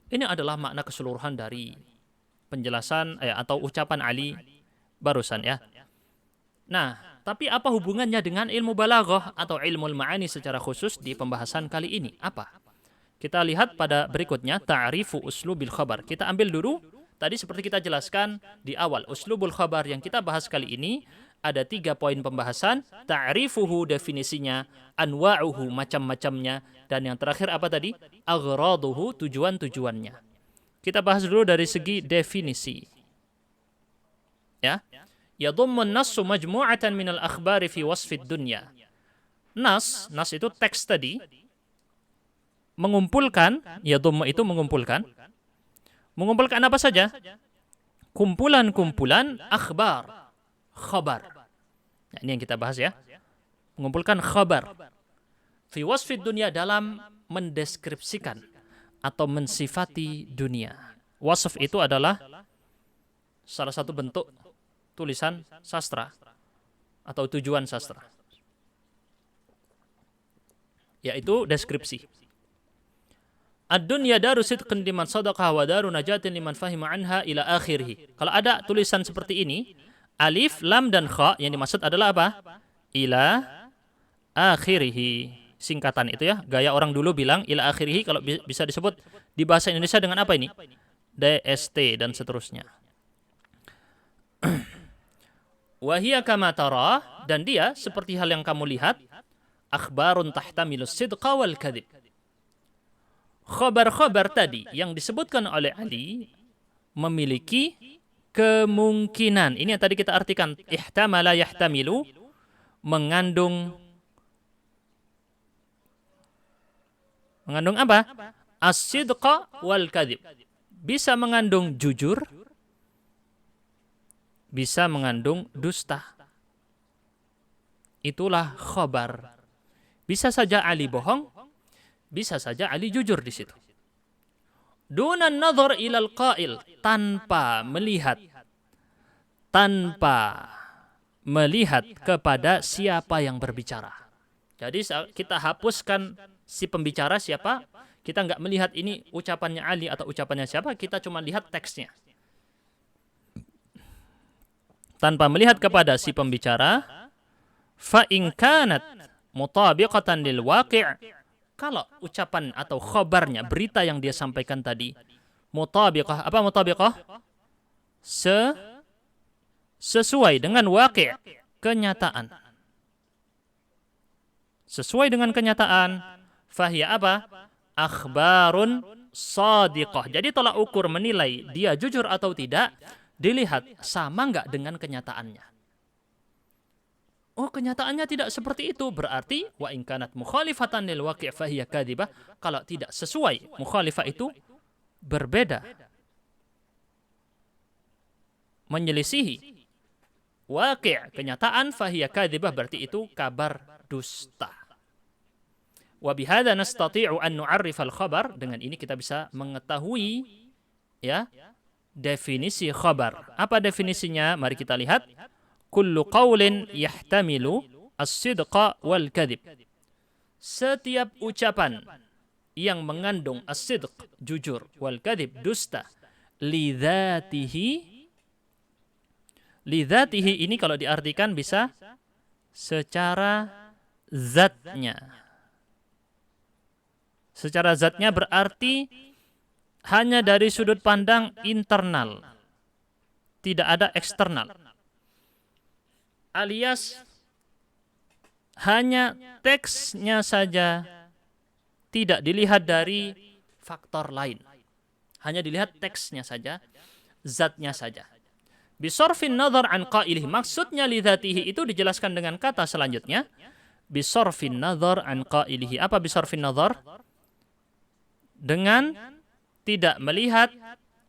Ini adalah makna keseluruhan dari penjelasan atau ucapan Ali barusan ya. Nah, tapi apa hubungannya dengan ilmu balaghah atau ilmu ma'ani secara khusus di pembahasan kali ini? Apa? Kita lihat pada berikutnya, ta'rifu uslubil khabar. Kita ambil dulu, tadi seperti kita jelaskan di awal, uslubul khabar yang kita bahas kali ini, ada 3 poin pembahasan, ta'rifuhu definisinya, anwa'uhu macam-macamnya, dan yang terakhir apa tadi? Aghraduhu tujuan-tujuannya. Kita bahas dulu dari segi definisi. Ya. Yadhummun nassu majmu'atan minal akhbari fi wasfid dunya. Nas itu teks tadi, mengumpulkan, yadhummu itu mengumpulkan apa saja? Kumpulan-kumpulan akhbar, khabar. Nah, ini yang kita bahas ya. Mengumpulkan khabar. Fi wasfid dunya, dalam mendeskripsikan atau mensifati dunia. Wasf itu adalah salah satu bentuk tulisan sastra atau tujuan sastra, yaitu deskripsi. Ad-dunya daru sidqin liman sadaqah wa daru najatin liman fahima anha ila akhirih. Kalau ada tulisan seperti ini, alif, lam, dan kha, yang dimaksud adalah apa? Ila akhirih. Singkatan itu ya. Gaya orang dulu bilang ila akhirih, kalau bisa disebut di bahasa Indonesia dengan apa ini? DST dan seterusnya. Wahia kama tara, dan dia seperti hal yang kamu lihat, akhbarun tahtamilus sidqa wal kadhib. Khabar-khabar tadi yang disebutkan oleh Ali memiliki kemungkinan. Ini yang tadi kita artikan, ihtamala yahtamilu, mengandung apa? As-sidqa wal kadhib. Bisa mengandung jujur, bisa mengandung dusta. Itulah khabar. Bisa saja Ali bohong, bisa saja Ali jujur di situ. Dunan nazar ilal qail, tanpa melihat kepada siapa yang berbicara. Jadi kita hapuskan si pembicara siapa, kita nggak melihat ini ucapannya Ali atau ucapannya siapa, kita cuma lihat teksnya. Tanpa melihat kepada si pembicara, fa in kanat mutabiqatan lil waqi', kalau ucapan atau khabarnya, berita yang dia sampaikan tadi, mutabiqah, apa mutabiqah? Sesuai dengan waqi', kenyataan. Sesuai dengan kenyataan, fahiya apa? Akhbarun sadiqah. Jadi tolak ukur menilai dia jujur atau tidak, dilihat sama nggak dengan kenyataannya. Oh, kenyataannya tidak seperti itu, berarti wa in kanat mukhalifatan lil waqi' fa hiya kadzibah. Kalau tidak sesuai, mukhalifah itu berbeda, menyelisihi waqi', kenyataan, fa hiya kadzibah, berarti itu kabar dusta. Wa bihadza nastati'u an nu'arrif al-khabar, dengan ini kita bisa mengetahui ya definisi khabar. Apa definisinya? Mari kita lihat. Kullu qawlin yahtamilu as-sidqa wal kadhib. Setiap ucapan yang mengandung as-sidq, jujur, wal kadhib, dusta, lidzatihi ini kalau diartikan bisa secara zatnya. Secara zatnya berarti hanya dari sudut pandang internal, tidak ada eksternal. Alias hanya teksnya saja, tidak dilihat dari faktor lain. Hanya dilihat teksnya saja, zatnya saja. Bisorfin nazar an qailih, maksudnya lidzatihi itu dijelaskan dengan kata selanjutnya. Bisorfin nazar an qailih. Apa bisorfin nazar? Dengan tidak melihat,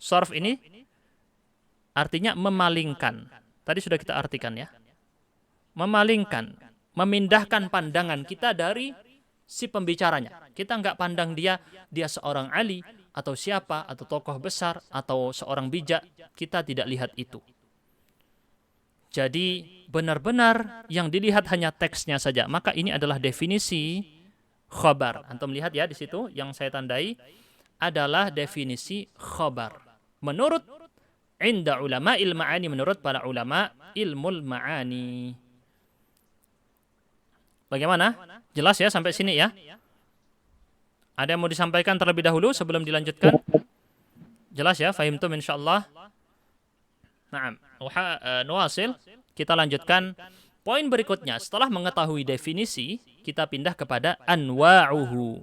sorf ini artinya memalingkan. Tadi sudah kita artikan ya. Memalingkan, memindahkan pandangan kita dari si pembicaranya. Kita nggak pandang dia seorang Ali atau siapa, atau tokoh besar, atau seorang bijak. Kita tidak lihat itu. Jadi benar-benar yang dilihat hanya teksnya saja. Maka ini adalah definisi khabar. Antum lihat ya di situ yang saya tandai adalah definisi khabar. Menurut inda ulama il-ma'ani, menurut para ulama ilmul ma'ani. Bagaimana? Jelas ya sampai sini ya? Ada yang mau disampaikan terlebih dahulu sebelum dilanjutkan? Jelas ya? Fahimtum insyaallah? Naam. Nuwasil. Kita lanjutkan poin berikutnya. Setelah mengetahui definisi, kita pindah kepada anwa'uhu.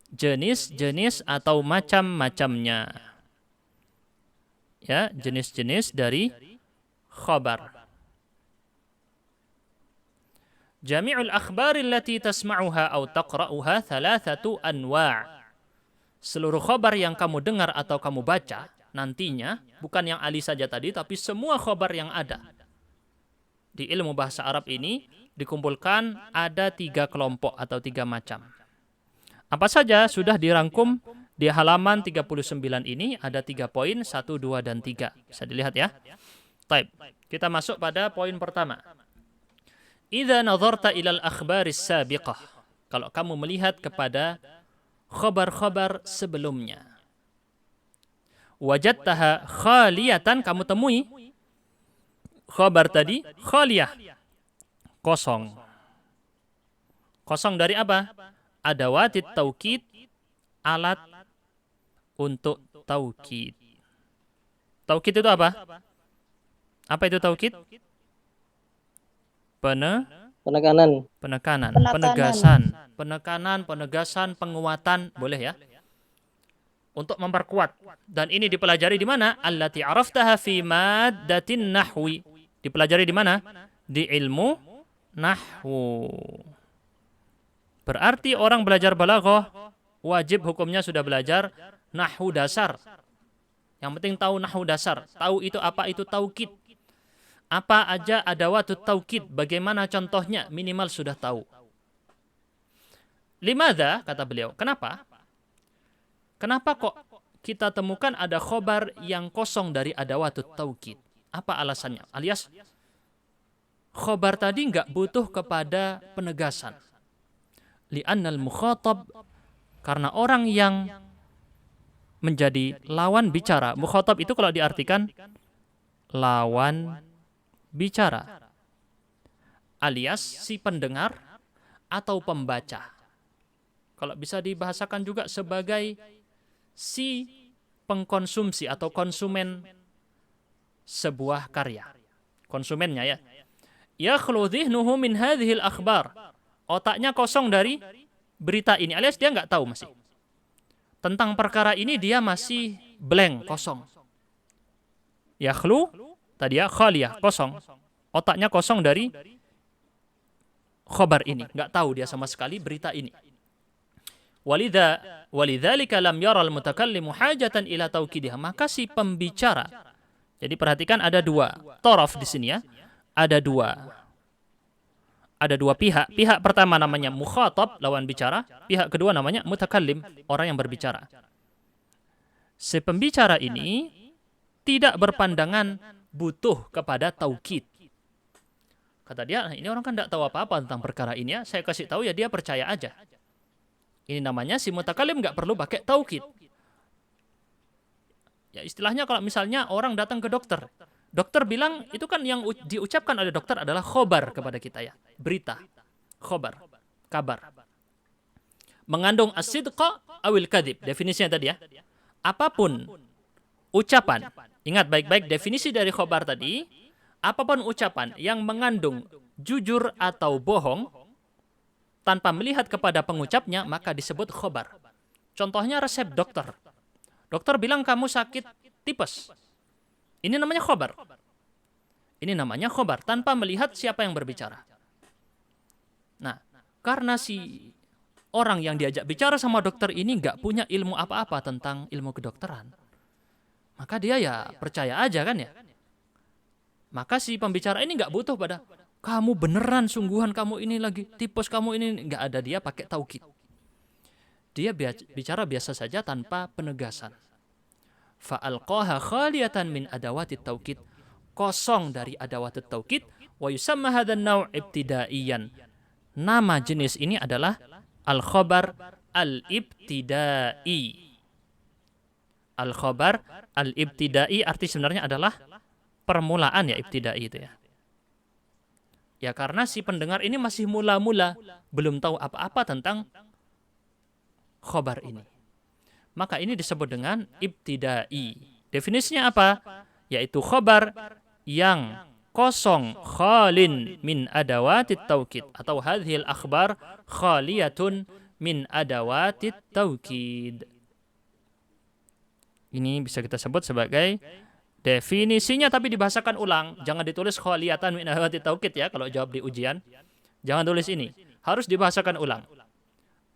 Jenis-jenis atau macam-macamnya. Ya, jenis-jenis dari khabar. Jami'ul akhbari allati tasma'uha aw taqra'uha thalathatu anwa'. Seluruh khabar yang kamu dengar atau kamu baca nantinya, bukan yang Ali saja tadi, tapi semua khabar yang ada. Di ilmu bahasa Arab ini dikumpulkan ada 3 kelompok atau 3 macam. Apa saja sudah dirangkum Di halaman 39 ini ada 3 poin, 1, 2, dan 3. Bisa dilihat ya. Baik, kita masuk pada poin pertama. Idza nadharta ilal akhbaris sabiqah. Kalau kamu melihat kepada khabar-khabar sebelumnya. Wajadtaha khaliyatan, kamu temui khabar tadi khaliyah, kosong. Kosong dari apa? Adawatit taukid, alat untuk taukid. Taukid itu apa? Apa itu taukid? Penekanan. Penegasan, penguatan, boleh ya? Untuk memperkuat. Dan ini dipelajari di mana? Allati araftaha fi maddatin nahwi. Dipelajari di mana? Di ilmu nahwu. Berarti orang belajar balaghah wajib hukumnya sudah belajar nahwu dasar. Yang penting tahu nahwu dasar. Tahu itu apa itu taukid. Apa aja adawatut taukid. Bagaimana contohnya? Minimal sudah tahu. Limadha, kata beliau. Kenapa? Kenapa kok kita temukan ada khobar yang kosong dari adawatut taukid? Apa alasannya? Alias, khobar tadi nggak butuh kepada penegasan. Li'annal mukhatab, karena orang yang menjadi lawan bicara. Mukhatab itu kalau diartikan lawan bicara. Alias si pendengar atau pembaca. Kalau bisa dibahasakan juga sebagai si pengkonsumsi atau konsumen sebuah karya. Konsumennya ya. Yakhlu dhihnuhu min hadhil akhbar. Otaknya kosong dari berita ini. Alias dia nggak tahu masih. Tentang perkara ini dia masih blank, kosong. Yakhlu, tadi ya khaliyah, kosong. Otaknya kosong dari khabar ini. Nggak tahu dia sama sekali berita ini. Walidzalika lam yaral mutakallimu hajatan ila taukidiha. Maka si pembicara. Jadi perhatikan ada dua taraf di sini ya. Ada dua pihak. Pihak pertama namanya mukhatab, lawan bicara. Pihak kedua namanya mutakallim, orang yang berbicara. Si pembicara ini tidak berpandangan butuh kepada taukid. Kata dia, ini orang kan tidak tahu apa-apa tentang perkara ini ya. Saya kasih tahu ya dia percaya aja. Ini namanya si mutakallim nggak perlu pakai taukid. Ya istilahnya kalau misalnya orang datang ke dokter. Dokter bilang, itu kan yang diucapkan oleh dokter adalah khobar kepada kita ya. Berita, khobar, kabar. Mengandung as-sidqa awil kadhib. Definisinya tadi ya. Apapun ucapan, ingat baik-baik definisi dari khobar tadi. Apapun ucapan yang mengandung jujur atau bohong, tanpa melihat kepada pengucapnya, maka disebut khobar. Contohnya resep dokter. Dokter bilang kamu sakit tipes. Ini namanya khobar. Ini namanya khobar, tanpa melihat siapa yang berbicara. Nah, karena si orang yang diajak bicara sama dokter ini nggak punya ilmu apa-apa tentang ilmu kedokteran, maka dia ya percaya aja kan ya. Maka si pembicara ini nggak butuh pada kamu beneran sungguhan kamu ini lagi tipes kamu ini, nggak ada, dia pakai taukid. Dia bicara biasa saja tanpa penegasan. Fa'alqaha khaliyatan min adawatit taukid, kosong dari adawatit taukid. Wa yusamma hadzal naw' ibtidaiyan. Nama jenis ini adalah al-khabar al-ibtidai. Al-khabar al-ibtidai arti sebenarnya adalah permulaan ya, ibtidai itu ya. Ya karena si pendengar ini masih mula-mula, belum tahu apa-apa tentang khobar ini. Maka ini disebut dengan ibtidai. Definisinya apa? Yaitu khobar yang kosong, khalin min adawatit taukid. Atau hadhil akhbar khaliyatun min adawatit taukid. Ini bisa kita sebut sebagai definisinya, tapi dibahasakan ulang. Jangan ditulis khaliyatan min adawati taukid ya kalau jawab di ujian. Jangan tulis ini. Harus dibahasakan ulang.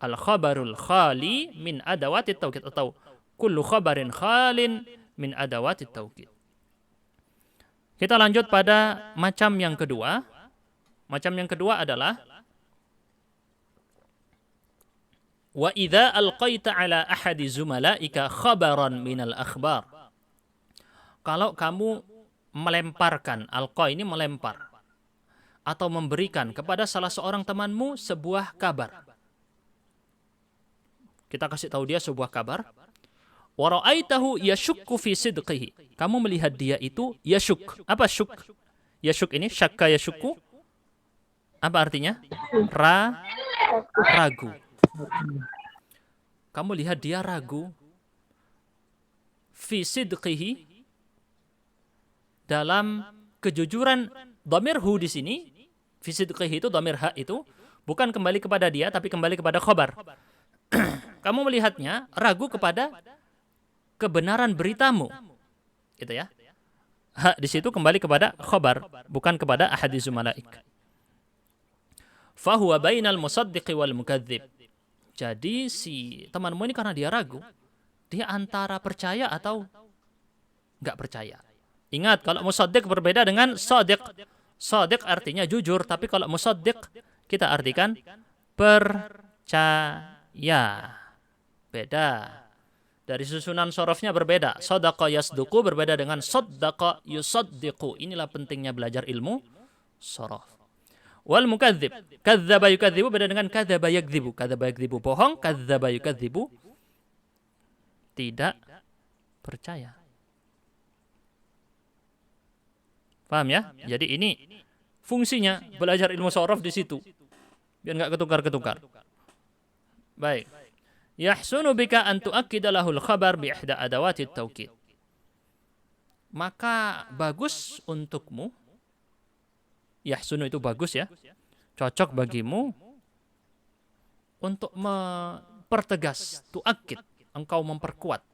Al-khabarul khali min adawati taukid, atau kullu khabarin khalin min adawati taukid. Kita lanjut pada macam yang kedua. Macam yang kedua adalah Wa idza alqaita ala ahadi zumalaika khabaran minal akhbar. Kalau kamu melemparkan, alqa ini melempar atau memberikan kepada salah seorang temanmu sebuah kabar. Kita kasih tahu dia sebuah kabar. Wa ra'aitahu yashukku fi sidqihi. Kamu melihat dia itu yashuk. Apa syuk? Yashuk ini syakka yashukku. Apa artinya? Ragu. Kamu lihat dia ragu fi sidqihi, dalam kejujuran. Dhamir hu di sini, fi sidqihi itu dhamir ha itu bukan kembali kepada dia tapi kembali kepada khabar. Kamu melihatnya ragu kepada kebenaran beritamu. Gitu ya. Ha di situ kembali kepada khabar, bukan kepada ahaditsul malaik. Fahuwa bainal musaddiqi wal mukadzib. Jadi si temanmu ini karena dia ragu, dia antara percaya atau enggak percaya. Ingat, kalau musaddiq berbeda dengan shadiq. Shadiq artinya jujur, tapi kalau musaddiq kita artikan percaya. Beda. Dari susunan sorofnya berbeda. Sadaqa yasduqu berbeda dengan saddaqa yusaddiqu. Inilah pentingnya belajar ilmu sorof. Wal mukadzib. Kadzdzaba yukadzibu beda dengan kadzdzaba yakdzibu. Kadzdzaba yakdzibu bohong, kadzdzaba yukadzibu tidak percaya. Paham ya? Jadi ini fungsinya belajar ilmu sorof di situ. Biar enggak ketukar-ketukar. Baik. Yahsunu bika an tu'akkida lahul khabar bi ihda adawati taukid. Maka bagus untukmu, yahsunu itu bagus ya, cocok bagimu untuk mempertegas, tu'akkid, engkau memperkuat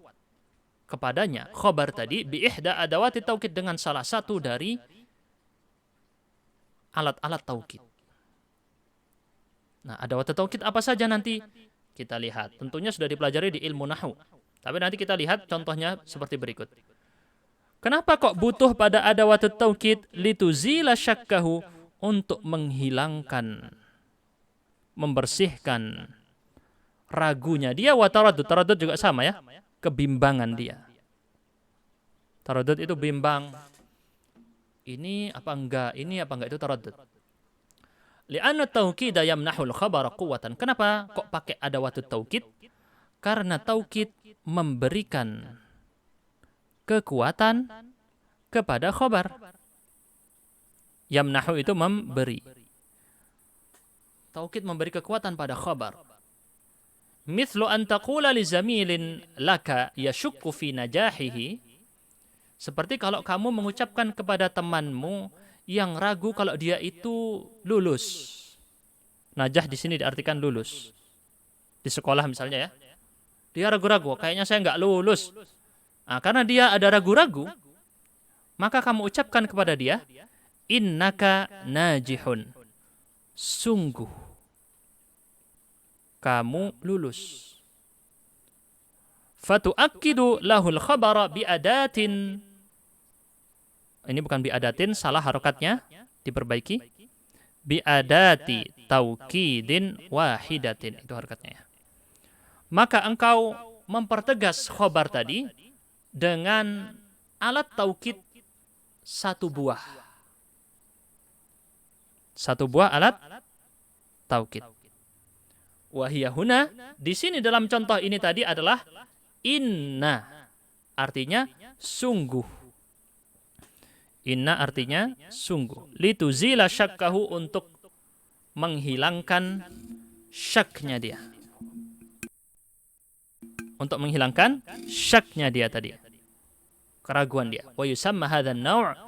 kepadanya khabar tadi bi ihda adawati taukid dengan salah satu dari alat-alat taukid. Nah, adawat taukid apa saja nanti kita lihat. Tentunya sudah dipelajari di ilmu nahwu. Tapi nanti kita lihat contohnya seperti berikut. Kenapa kok butuh pada adawat taukid? Lituzila syakkahu, untuk menghilangkan, membersihkan ragunya dia. Wa taraddud. Taraddud juga sama ya. Kebimbangan dia. Taraddud itu bimbang. Ini apa enggak? Ini apa enggak? Itu taraddud. Li'anna taukida yamnahul khabara quwwatan. Kenapa kok pakai adawatut taukid? Karena taukid memberikan kekuatan kepada khabar. Yamnahu itu memberi. Taukid memberi kekuatan pada khabar. Mithlu an taqula li zamilin laka yashukku fi najahihi. Seperti kalau kamu mengucapkan kepada temanmu yang ragu kalau dia itu lulus. Najah di sini diartikan lulus. Di sekolah misalnya ya. Dia ragu-ragu, kayaknya saya nggak lulus. Nah, karena dia ada ragu-ragu, maka kamu ucapkan kepada dia, innaka najihun. Sungguh kamu lulus. Fatu'akkidu lahul khabara bi'adatin. Ini bukan bi'adatin, salah harokatnya, diperbaiki. Bi'adati taukidin wahidatin. Itu harokatnya ya. Maka engkau mempertegas khobar tadi dengan alat taukid satu buah. Satu buah alat taukid. Wahiyahuna, di sini dalam contoh ini tadi adalah inna. Artinya sungguh. Inna artinya sungguh. Lituzila syakkahu, untuk menghilangkan syaknya dia. Untuk menghilangkan syaknya dia tadi. Keraguan dia. Wa yusamma hadzal naw'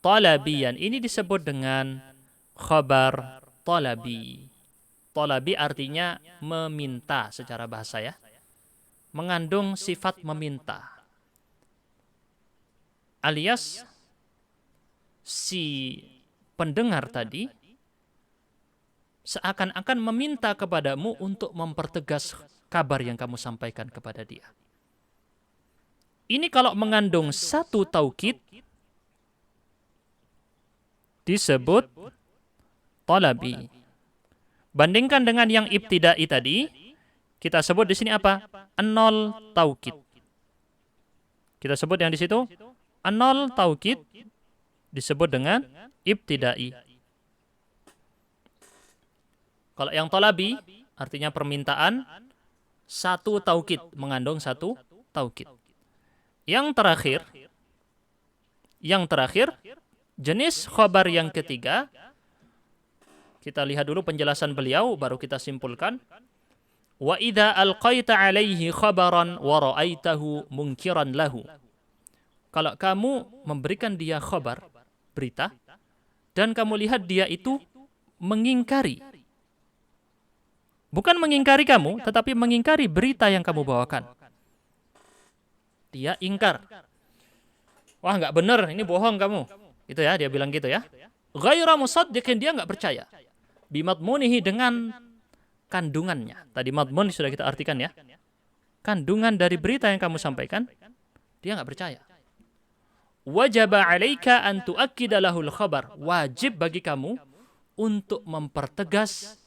talabiyan. Ini disebut dengan khabar talabi. Talabi artinya meminta secara bahasa ya. Mengandung sifat meminta. Alias si pendengar tadi seakan-akan meminta kepadamu untuk mempertegas kabar yang kamu sampaikan kepada dia. Ini kalau mengandung satu taukid disebut talabi. Bandingkan dengan yang ibtidai tadi, kita sebut di sini apa? An-nol taukid. Kita sebut yang di situ an-nol taukid disebut dengan ibtidai. Kalau yang talabi artinya permintaan, satu taukid mengandung satu taukid. Yang terakhir jenis khabar yang ketiga, kita lihat dulu penjelasan beliau baru kita simpulkan. Wa idza alqaita alaihi khabaran wa ra'aitahu munkiran lahu. Kalau kamu memberikan dia khabar, berita, dan kamu lihat dia itu mengingkari. Bukan mengingkari kamu, tetapi mengingkari berita yang kamu bawakan. Dia ingkar. Wah, nggak benar, ini bohong kamu. Itu ya, dia bilang gitu ya. Ghaira musaddiqin, dia nggak percaya. Bimadmunihi, dengan kandungannya. Tadi madmun sudah kita artikan ya. Kandungan dari berita yang kamu sampaikan, dia nggak percaya. Wajaba 'alaika an tu'akkida lahul khabar. Wajib bagi kamu untuk mempertegas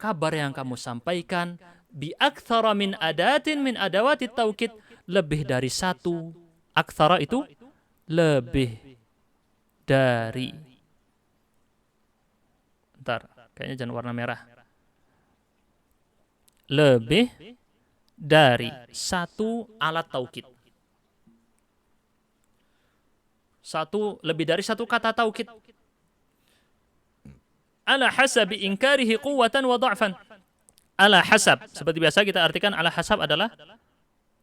kabar yang kamu sampaikan bi aktsara min adatin min adawati taukid, lebih dari satu. Aktsara itu lebih dari. Bentar, kayaknya jangan warna merah. Lebih dari satu alat taukid. Lebih dari satu kata taukid. Ala hasabi inkarihi quwwatan wa dha'fan. Ala hasab, seperti biasa kita artikan ala hasab adalah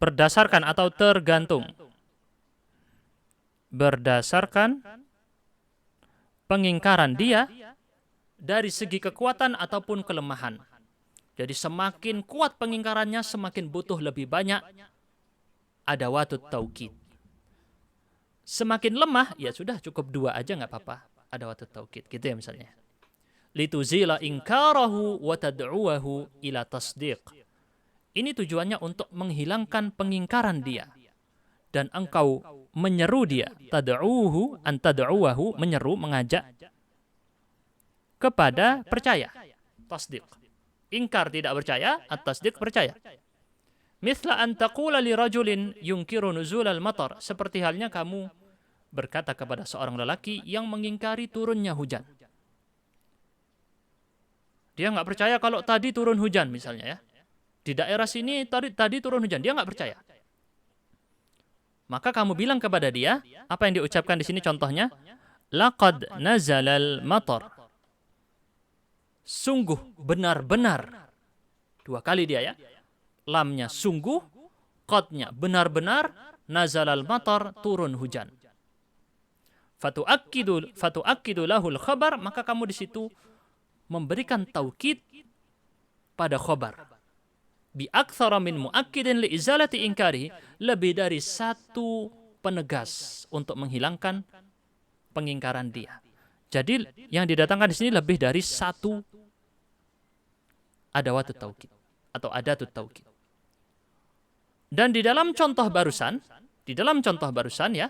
berdasarkan atau tergantung. Berdasarkan pengingkaran dia dari segi kekuatan ataupun kelemahan. Jadi semakin kuat pengingkarannya, semakin butuh lebih banyak adawatut taukid. Semakin lemah, ya sudah cukup 2 aja nggak apa-apa. Adawatut taukid, gitu ya misalnya. Lituzila inkarahu wa tad'uwahu ila tasdiq. Ini tujuannya untuk menghilangkan pengingkaran dia. Dan engkau menyeru dia. Tad'uhu, an tad'uwahu, menyeru, mengajak kepada percaya. Tasdiq. Ingkar tidak percaya, at-tasdiq percaya. Mithla an taqula li rajulin yunkiru nuzul al-matar. Seperti halnya kamu berkata kepada seorang lelaki yang mengingkari turunnya hujan. Dia nggak percaya kalau tadi turun hujan misalnya ya. Di daerah sini tadi turun hujan, dia nggak percaya. Maka kamu bilang kepada dia, apa yang diucapkan di sini contohnya? Laqad nazalal matar. Sungguh, benar-benar. 2 kali dia ya. Lamnya sungguh, qadnya benar-benar, nazalal matar, turun hujan. Fatu'akkidu lahul khabar, maka kamu di situ memberikan taukid pada khabar. Bi aktsara min muakkidin li izalati inkari, lebih dari 1 penegas untuk menghilangkan pengingkaran dia. Jadi yang didatangkan di sini lebih dari 1 adawatut taukid atau adatut taukid. Dan di dalam contoh barusan ya,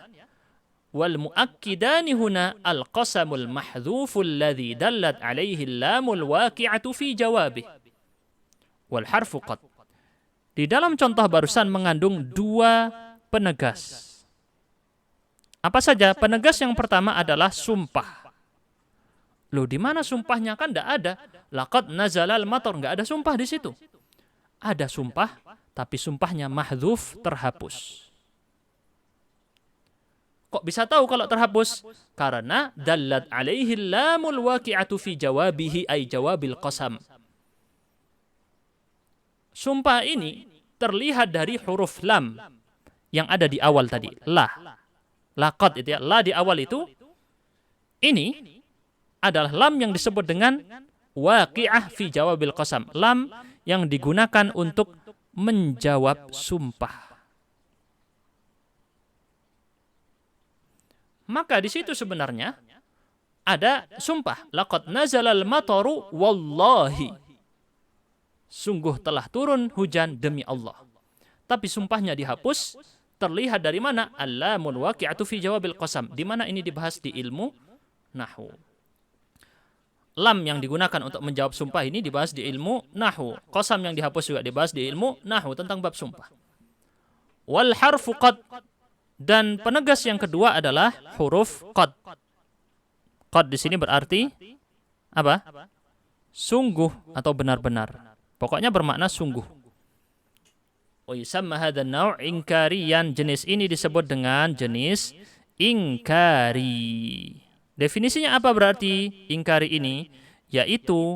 wal muakkidani huna al-qasamul mahdhuful ladzi dallat alaihi lamul waqi'atu fi jawabih wal harfu qad. Di dalam contoh barusan mengandung 2 penegas. Apa saja? Penegas yang pertama adalah sumpah. Loh, di mana sumpahnya? Kan enggak ada. Laqad nazalal matar, enggak ada sumpah di situ. Ada sumpah, tapi sumpahnya mahdzuf, terhapus. Kok bisa tahu kalau terhapus? Karena dallat alaihi lamul waqi'atu fi jawabihi ay jawabil qasam. Sumpah ini terlihat dari huruf lam yang ada di awal tadi. La. Laqad itu ya. La di awal itu. Ini adalah lam yang disebut dengan waqi'ah fi jawabil qasam. Lam yang digunakan untuk menjawab sumpah. Maka di situ sebenarnya ada sumpah. Laqad nazalal mataru wallahi. Sungguh telah turun hujan demi Allah. Tapi sumpahnya dihapus. Terlihat dari mana? Al-lamul waqi'atu fi jawabil qasam. Di mana ini dibahas di ilmu nahwu. lam yang digunakan untuk menjawab sumpah ini dibahas di ilmu nahwu. Qasam yang dihapus juga dibahas di ilmu nahwu tentang bab sumpah. Wal harfu qad, dan penegas yang kedua adalah huruf qad. Qad di sini berarti apa? Sungguh atau benar-benar. Pokoknya bermakna sungguh. Wa yusamma hadzal naw' inkariyan, jenis ini disebut dengan jenis ingkari. Definisinya apa berarti ingkari ini? Yaitu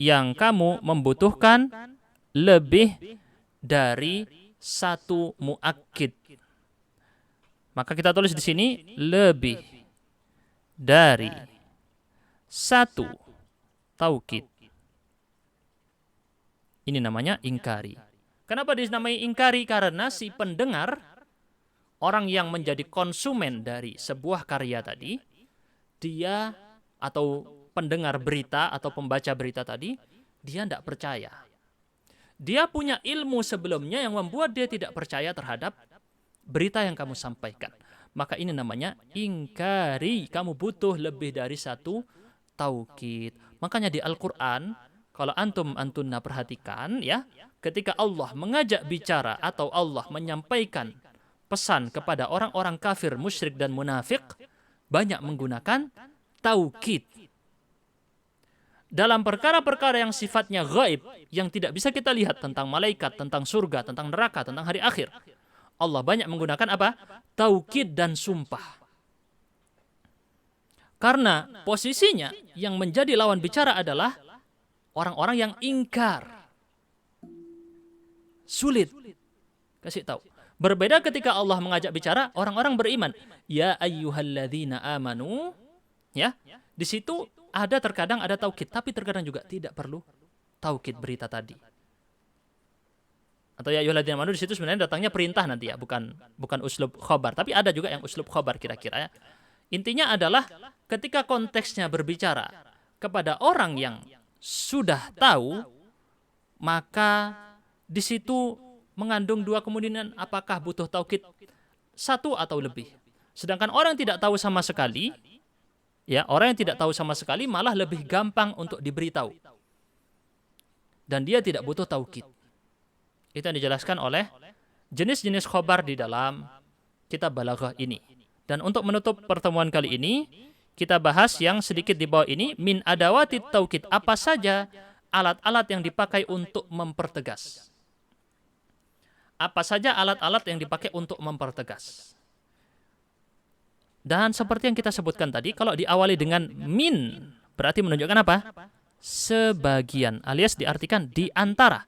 yang kamu membutuhkan lebih dari satu muakkid. Maka kita tulis di sini lebih dari satu taukid. Ini namanya ingkari. Kenapa dinamai ingkari? Karena si pendengar, orang yang menjadi konsumen dari sebuah karya tadi, dia atau pendengar berita atau pembaca berita tadi, dia tidak percaya. Dia punya ilmu sebelumnya yang membuat dia tidak percaya terhadap berita yang kamu sampaikan. Maka ini namanya ingkari. Kamu butuh lebih dari satu taukid. Makanya di Al-Quran, kalau antunna perhatikan ya, ketika Allah mengajak bicara atau Allah menyampaikan pesan kepada orang-orang kafir, musyrik dan munafik, banyak menggunakan taukid. Dalam perkara-perkara yang sifatnya gaib, yang tidak bisa kita lihat, tentang malaikat, tentang surga, tentang neraka, tentang hari akhir, Allah banyak menggunakan apa? Taukid dan sumpah. Karena posisinya yang menjadi lawan bicara adalah orang-orang yang ingkar. Sulit. Kasih tahu. Berbeda ketika Allah mengajak bicara orang-orang beriman. Ya ayyuhalladzina amanu. Ya. Di situ ada terkadang ada taukid, tapi terkadang juga tidak perlu taukid berita tadi. Atau ya ayyuhalladzina amanu di situ sebenarnya datangnya perintah nanti ya, bukan uslub khobar, tapi ada juga yang uslub khobar kira-kira ya. Intinya adalah ketika konteksnya berbicara kepada orang yang sudah tahu, maka di situ mengandung dua kemungkinan, apakah butuh taukid satu atau lebih. Sedangkan orang yang tidak tahu sama sekali, ya, orang yang tidak tahu sama sekali malah lebih gampang untuk diberitahu. Dan dia tidak butuh taukid. Itu yang dijelaskan oleh jenis-jenis khobar di dalam kitab Balaghah ini. Dan untuk menutup pertemuan kali ini, kita bahas yang sedikit di bawah ini, min adawatit taukid. Apa saja alat-alat yang dipakai untuk mempertegas. Apa saja alat-alat yang dipakai untuk mempertegas. Dan seperti yang kita sebutkan tadi, kalau diawali dengan min, berarti menunjukkan apa? Sebagian, alias diartikan di antara.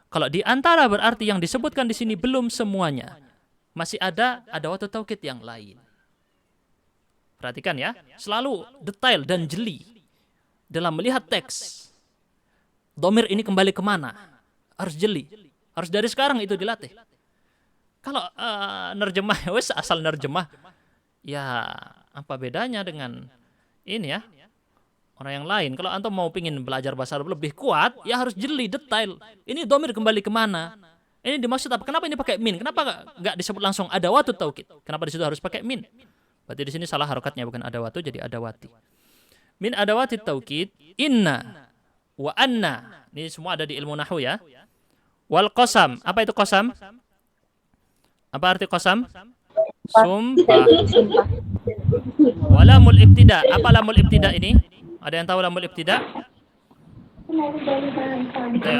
Kalau di antara berarti yang disebutkan di sini belum semuanya. Masih ada adawatut taukid yang lain. Perhatikan ya, selalu detail dan jeli dalam melihat teks. Domir ini kembali kemana? Harus jeli. Harus dari sekarang itu dilatih. Kalau nerjemah, wes asal nerjemah, ya apa bedanya dengan ini ya? Orang yang lain. Kalau antum mau pingin belajar bahasa Arab lebih kuat, ya harus jeli, detail. Ini domir kembali kemana? Ini dimaksud apa? Kenapa ini pakai min? Kenapa nggak disebut langsung adawatut taukid? Kenapa di situ harus pakai min? Berarti di sini salah harokatnya, bukan adawatu jadi adawati. Min adawatit taukid, inna wa anna. Ini semua ada di ilmu nahwu ya. Wal qasam. Apa itu qasam? Apa arti qasam? Sumpah. Walamul ibtida. Apa lamul ibtida ini? Ada yang tahu lamul ibtida?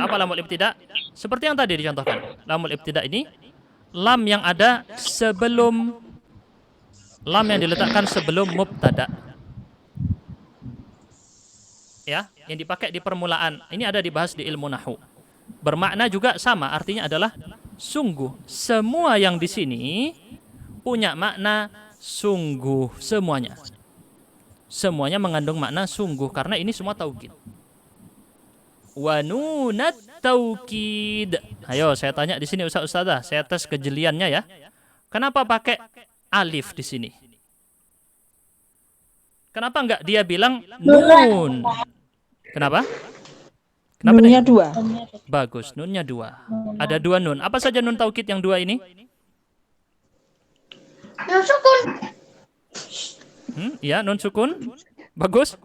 Apa lamul ibtida? Seperti yang tadi dicontohkan. Lamul ibtida ini lam yang ada sebelum, lam yang diletakkan sebelum mubtada. Ya, yang dipakai di permulaan. Ini ada dibahas di ilmu nahwu. Bermakna juga sama, artinya adalah sungguh. Semua yang di sini punya makna sungguh semuanya. Semuanya mengandung makna sungguh karena ini semua taukid. Wa nunat taukid. Ayo saya tanya di sini Ustazah, saya tes kejeliannya ya. Kenapa pakai alif di sini? Kenapa enggak dia bilang nun? Kenapa? Kenapa Nunnya dua. Bagus, nunnya dua. Ada dua nun. Apa saja nun taukid yang dua ini? Nun sukun. Ya, nun sukun. Bagus.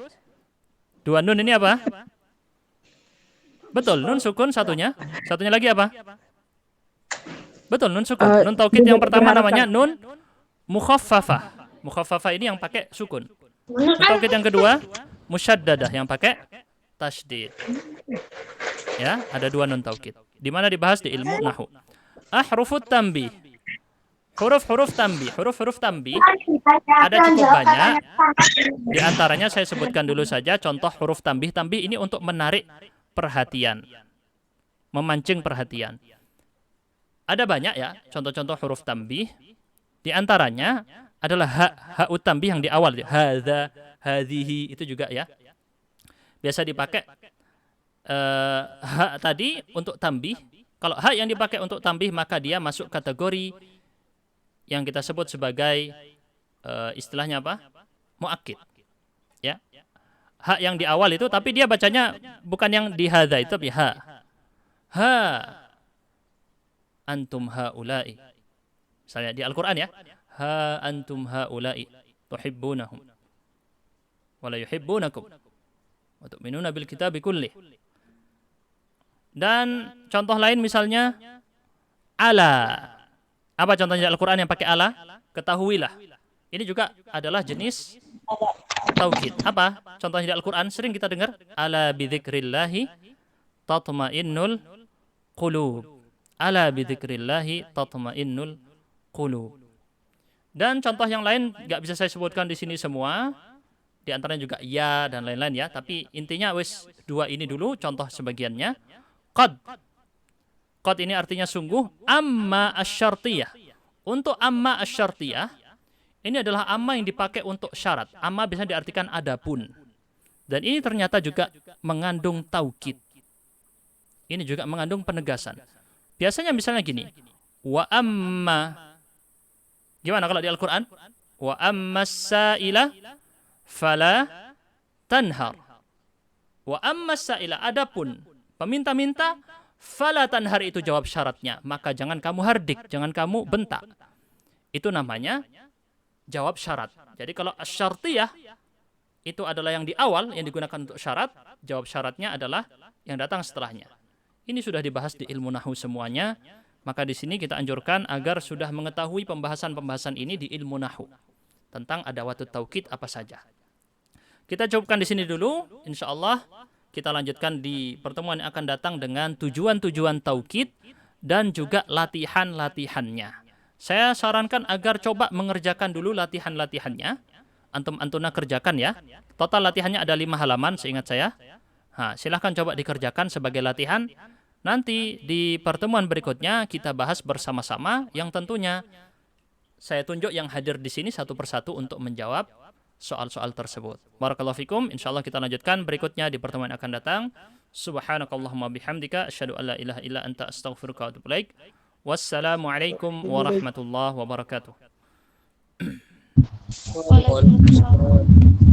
Dua nun ini apa? Betul, nun sukun satunya. Satunya lagi apa? Betul, nun sukun. Nun taukid yang pertama namanya nun mukhaffafah. Mukhaffafah ini yang pakai sukun. Nun taukid yang kedua musyaddadah yang pakai tasydid. Ya, ada dua nun taukid. Di mana dibahas di ilmu nahwu. Ahrufut tanbih. Huruf-huruf tanbih. Huruf-huruf tanbih ada cukup banyak. Di antaranya saya sebutkan dulu saja contoh huruf tanbih. Tanbih ini untuk menarik perhatian. Memancing perhatian. Ada banyak ya contoh-contoh huruf tanbih. Di antaranya adalah ha'ut tanbih yang di awal. Hadza, hadhihi, itu juga ya. Biasa dipakai ha tadi untuk tanbih. Kalau ha yang dipakai untuk tanbih maka dia masuk kategori yang kita sebut sebagai istilahnya apa? Muakkid. Ya. Ha yang di awal itu tapi dia bacanya bukan yang di hadza itu tapi ha. Ha antum haula'i. Misalnya di Al-Qur'an ya. Ha antum haula'i tuhibbunahum wa la yuhibbunakum wa tu'minuna bil kitabi kullih. Dan contoh lain misalnya ala. Apa contohnya Al-Quran yang pakai ala? Ketahuilah. Ini juga adalah jenis taukid. Apa contohnya di Al-Quran? Sering kita dengar. Ala bidzikrillahi tatma'innul qulub. Ala bidzikrillahi tatma'innul qulub. Dan contoh yang lain nggak bisa saya sebutkan di sini semua. Di antaranya juga ya dan lain-lain ya. Tapi intinya wis dua ini dulu contoh sebagiannya. Qad. Qad ini artinya sungguh. Amma asyartiyah. Untuk amma asyartiyah, ini adalah amma yang dipakai untuk syarat. Amma bisa diartikan adapun. Dan ini ternyata juga mengandung taukid. Ini juga mengandung penegasan. Biasanya misalnya gini. Wa amma. Gimana kalau di Al-Quran? Wa amma sa'ila fala tanhar. Wa amma sa'ila. Adapun peminta-minta, fala tanhar itu jawab syaratnya. Maka jangan kamu hardik, jangan kamu bentak. Itu namanya jawab syarat. Jadi kalau asyartiyah itu adalah yang di awal yang digunakan untuk syarat, jawab syaratnya adalah yang datang setelahnya. Ini sudah dibahas di ilmu nahwu semuanya. Maka di sini kita anjurkan agar sudah mengetahui pembahasan-pembahasan ini di ilmu nahwu tentang adawatut taukid apa saja. Kita cukupkan di sini dulu. Insyaallah kita lanjutkan di pertemuan yang akan datang dengan tujuan-tujuan taukid dan juga latihan-latihannya. Saya sarankan agar coba mengerjakan dulu latihan-latihannya. Antum-antuna kerjakan ya. Total latihannya ada 5 halaman seingat saya. Silahkan coba dikerjakan sebagai latihan. Nanti di pertemuan berikutnya kita bahas bersama-sama yang tentunya saya tunjuk yang hadir di sini satu persatu untuk menjawab soal-soal tersebut. Barakallahu fikum. Insyaallah kita lanjutkan berikutnya di pertemuan yang akan datang. Subhanakallahumma bihamdika asyhadu an la ilaha illa anta astaghfiruka wa atubu ilaik. Wassalamualaikum warahmatullahi wabarakatuh. Waalaikumsalam.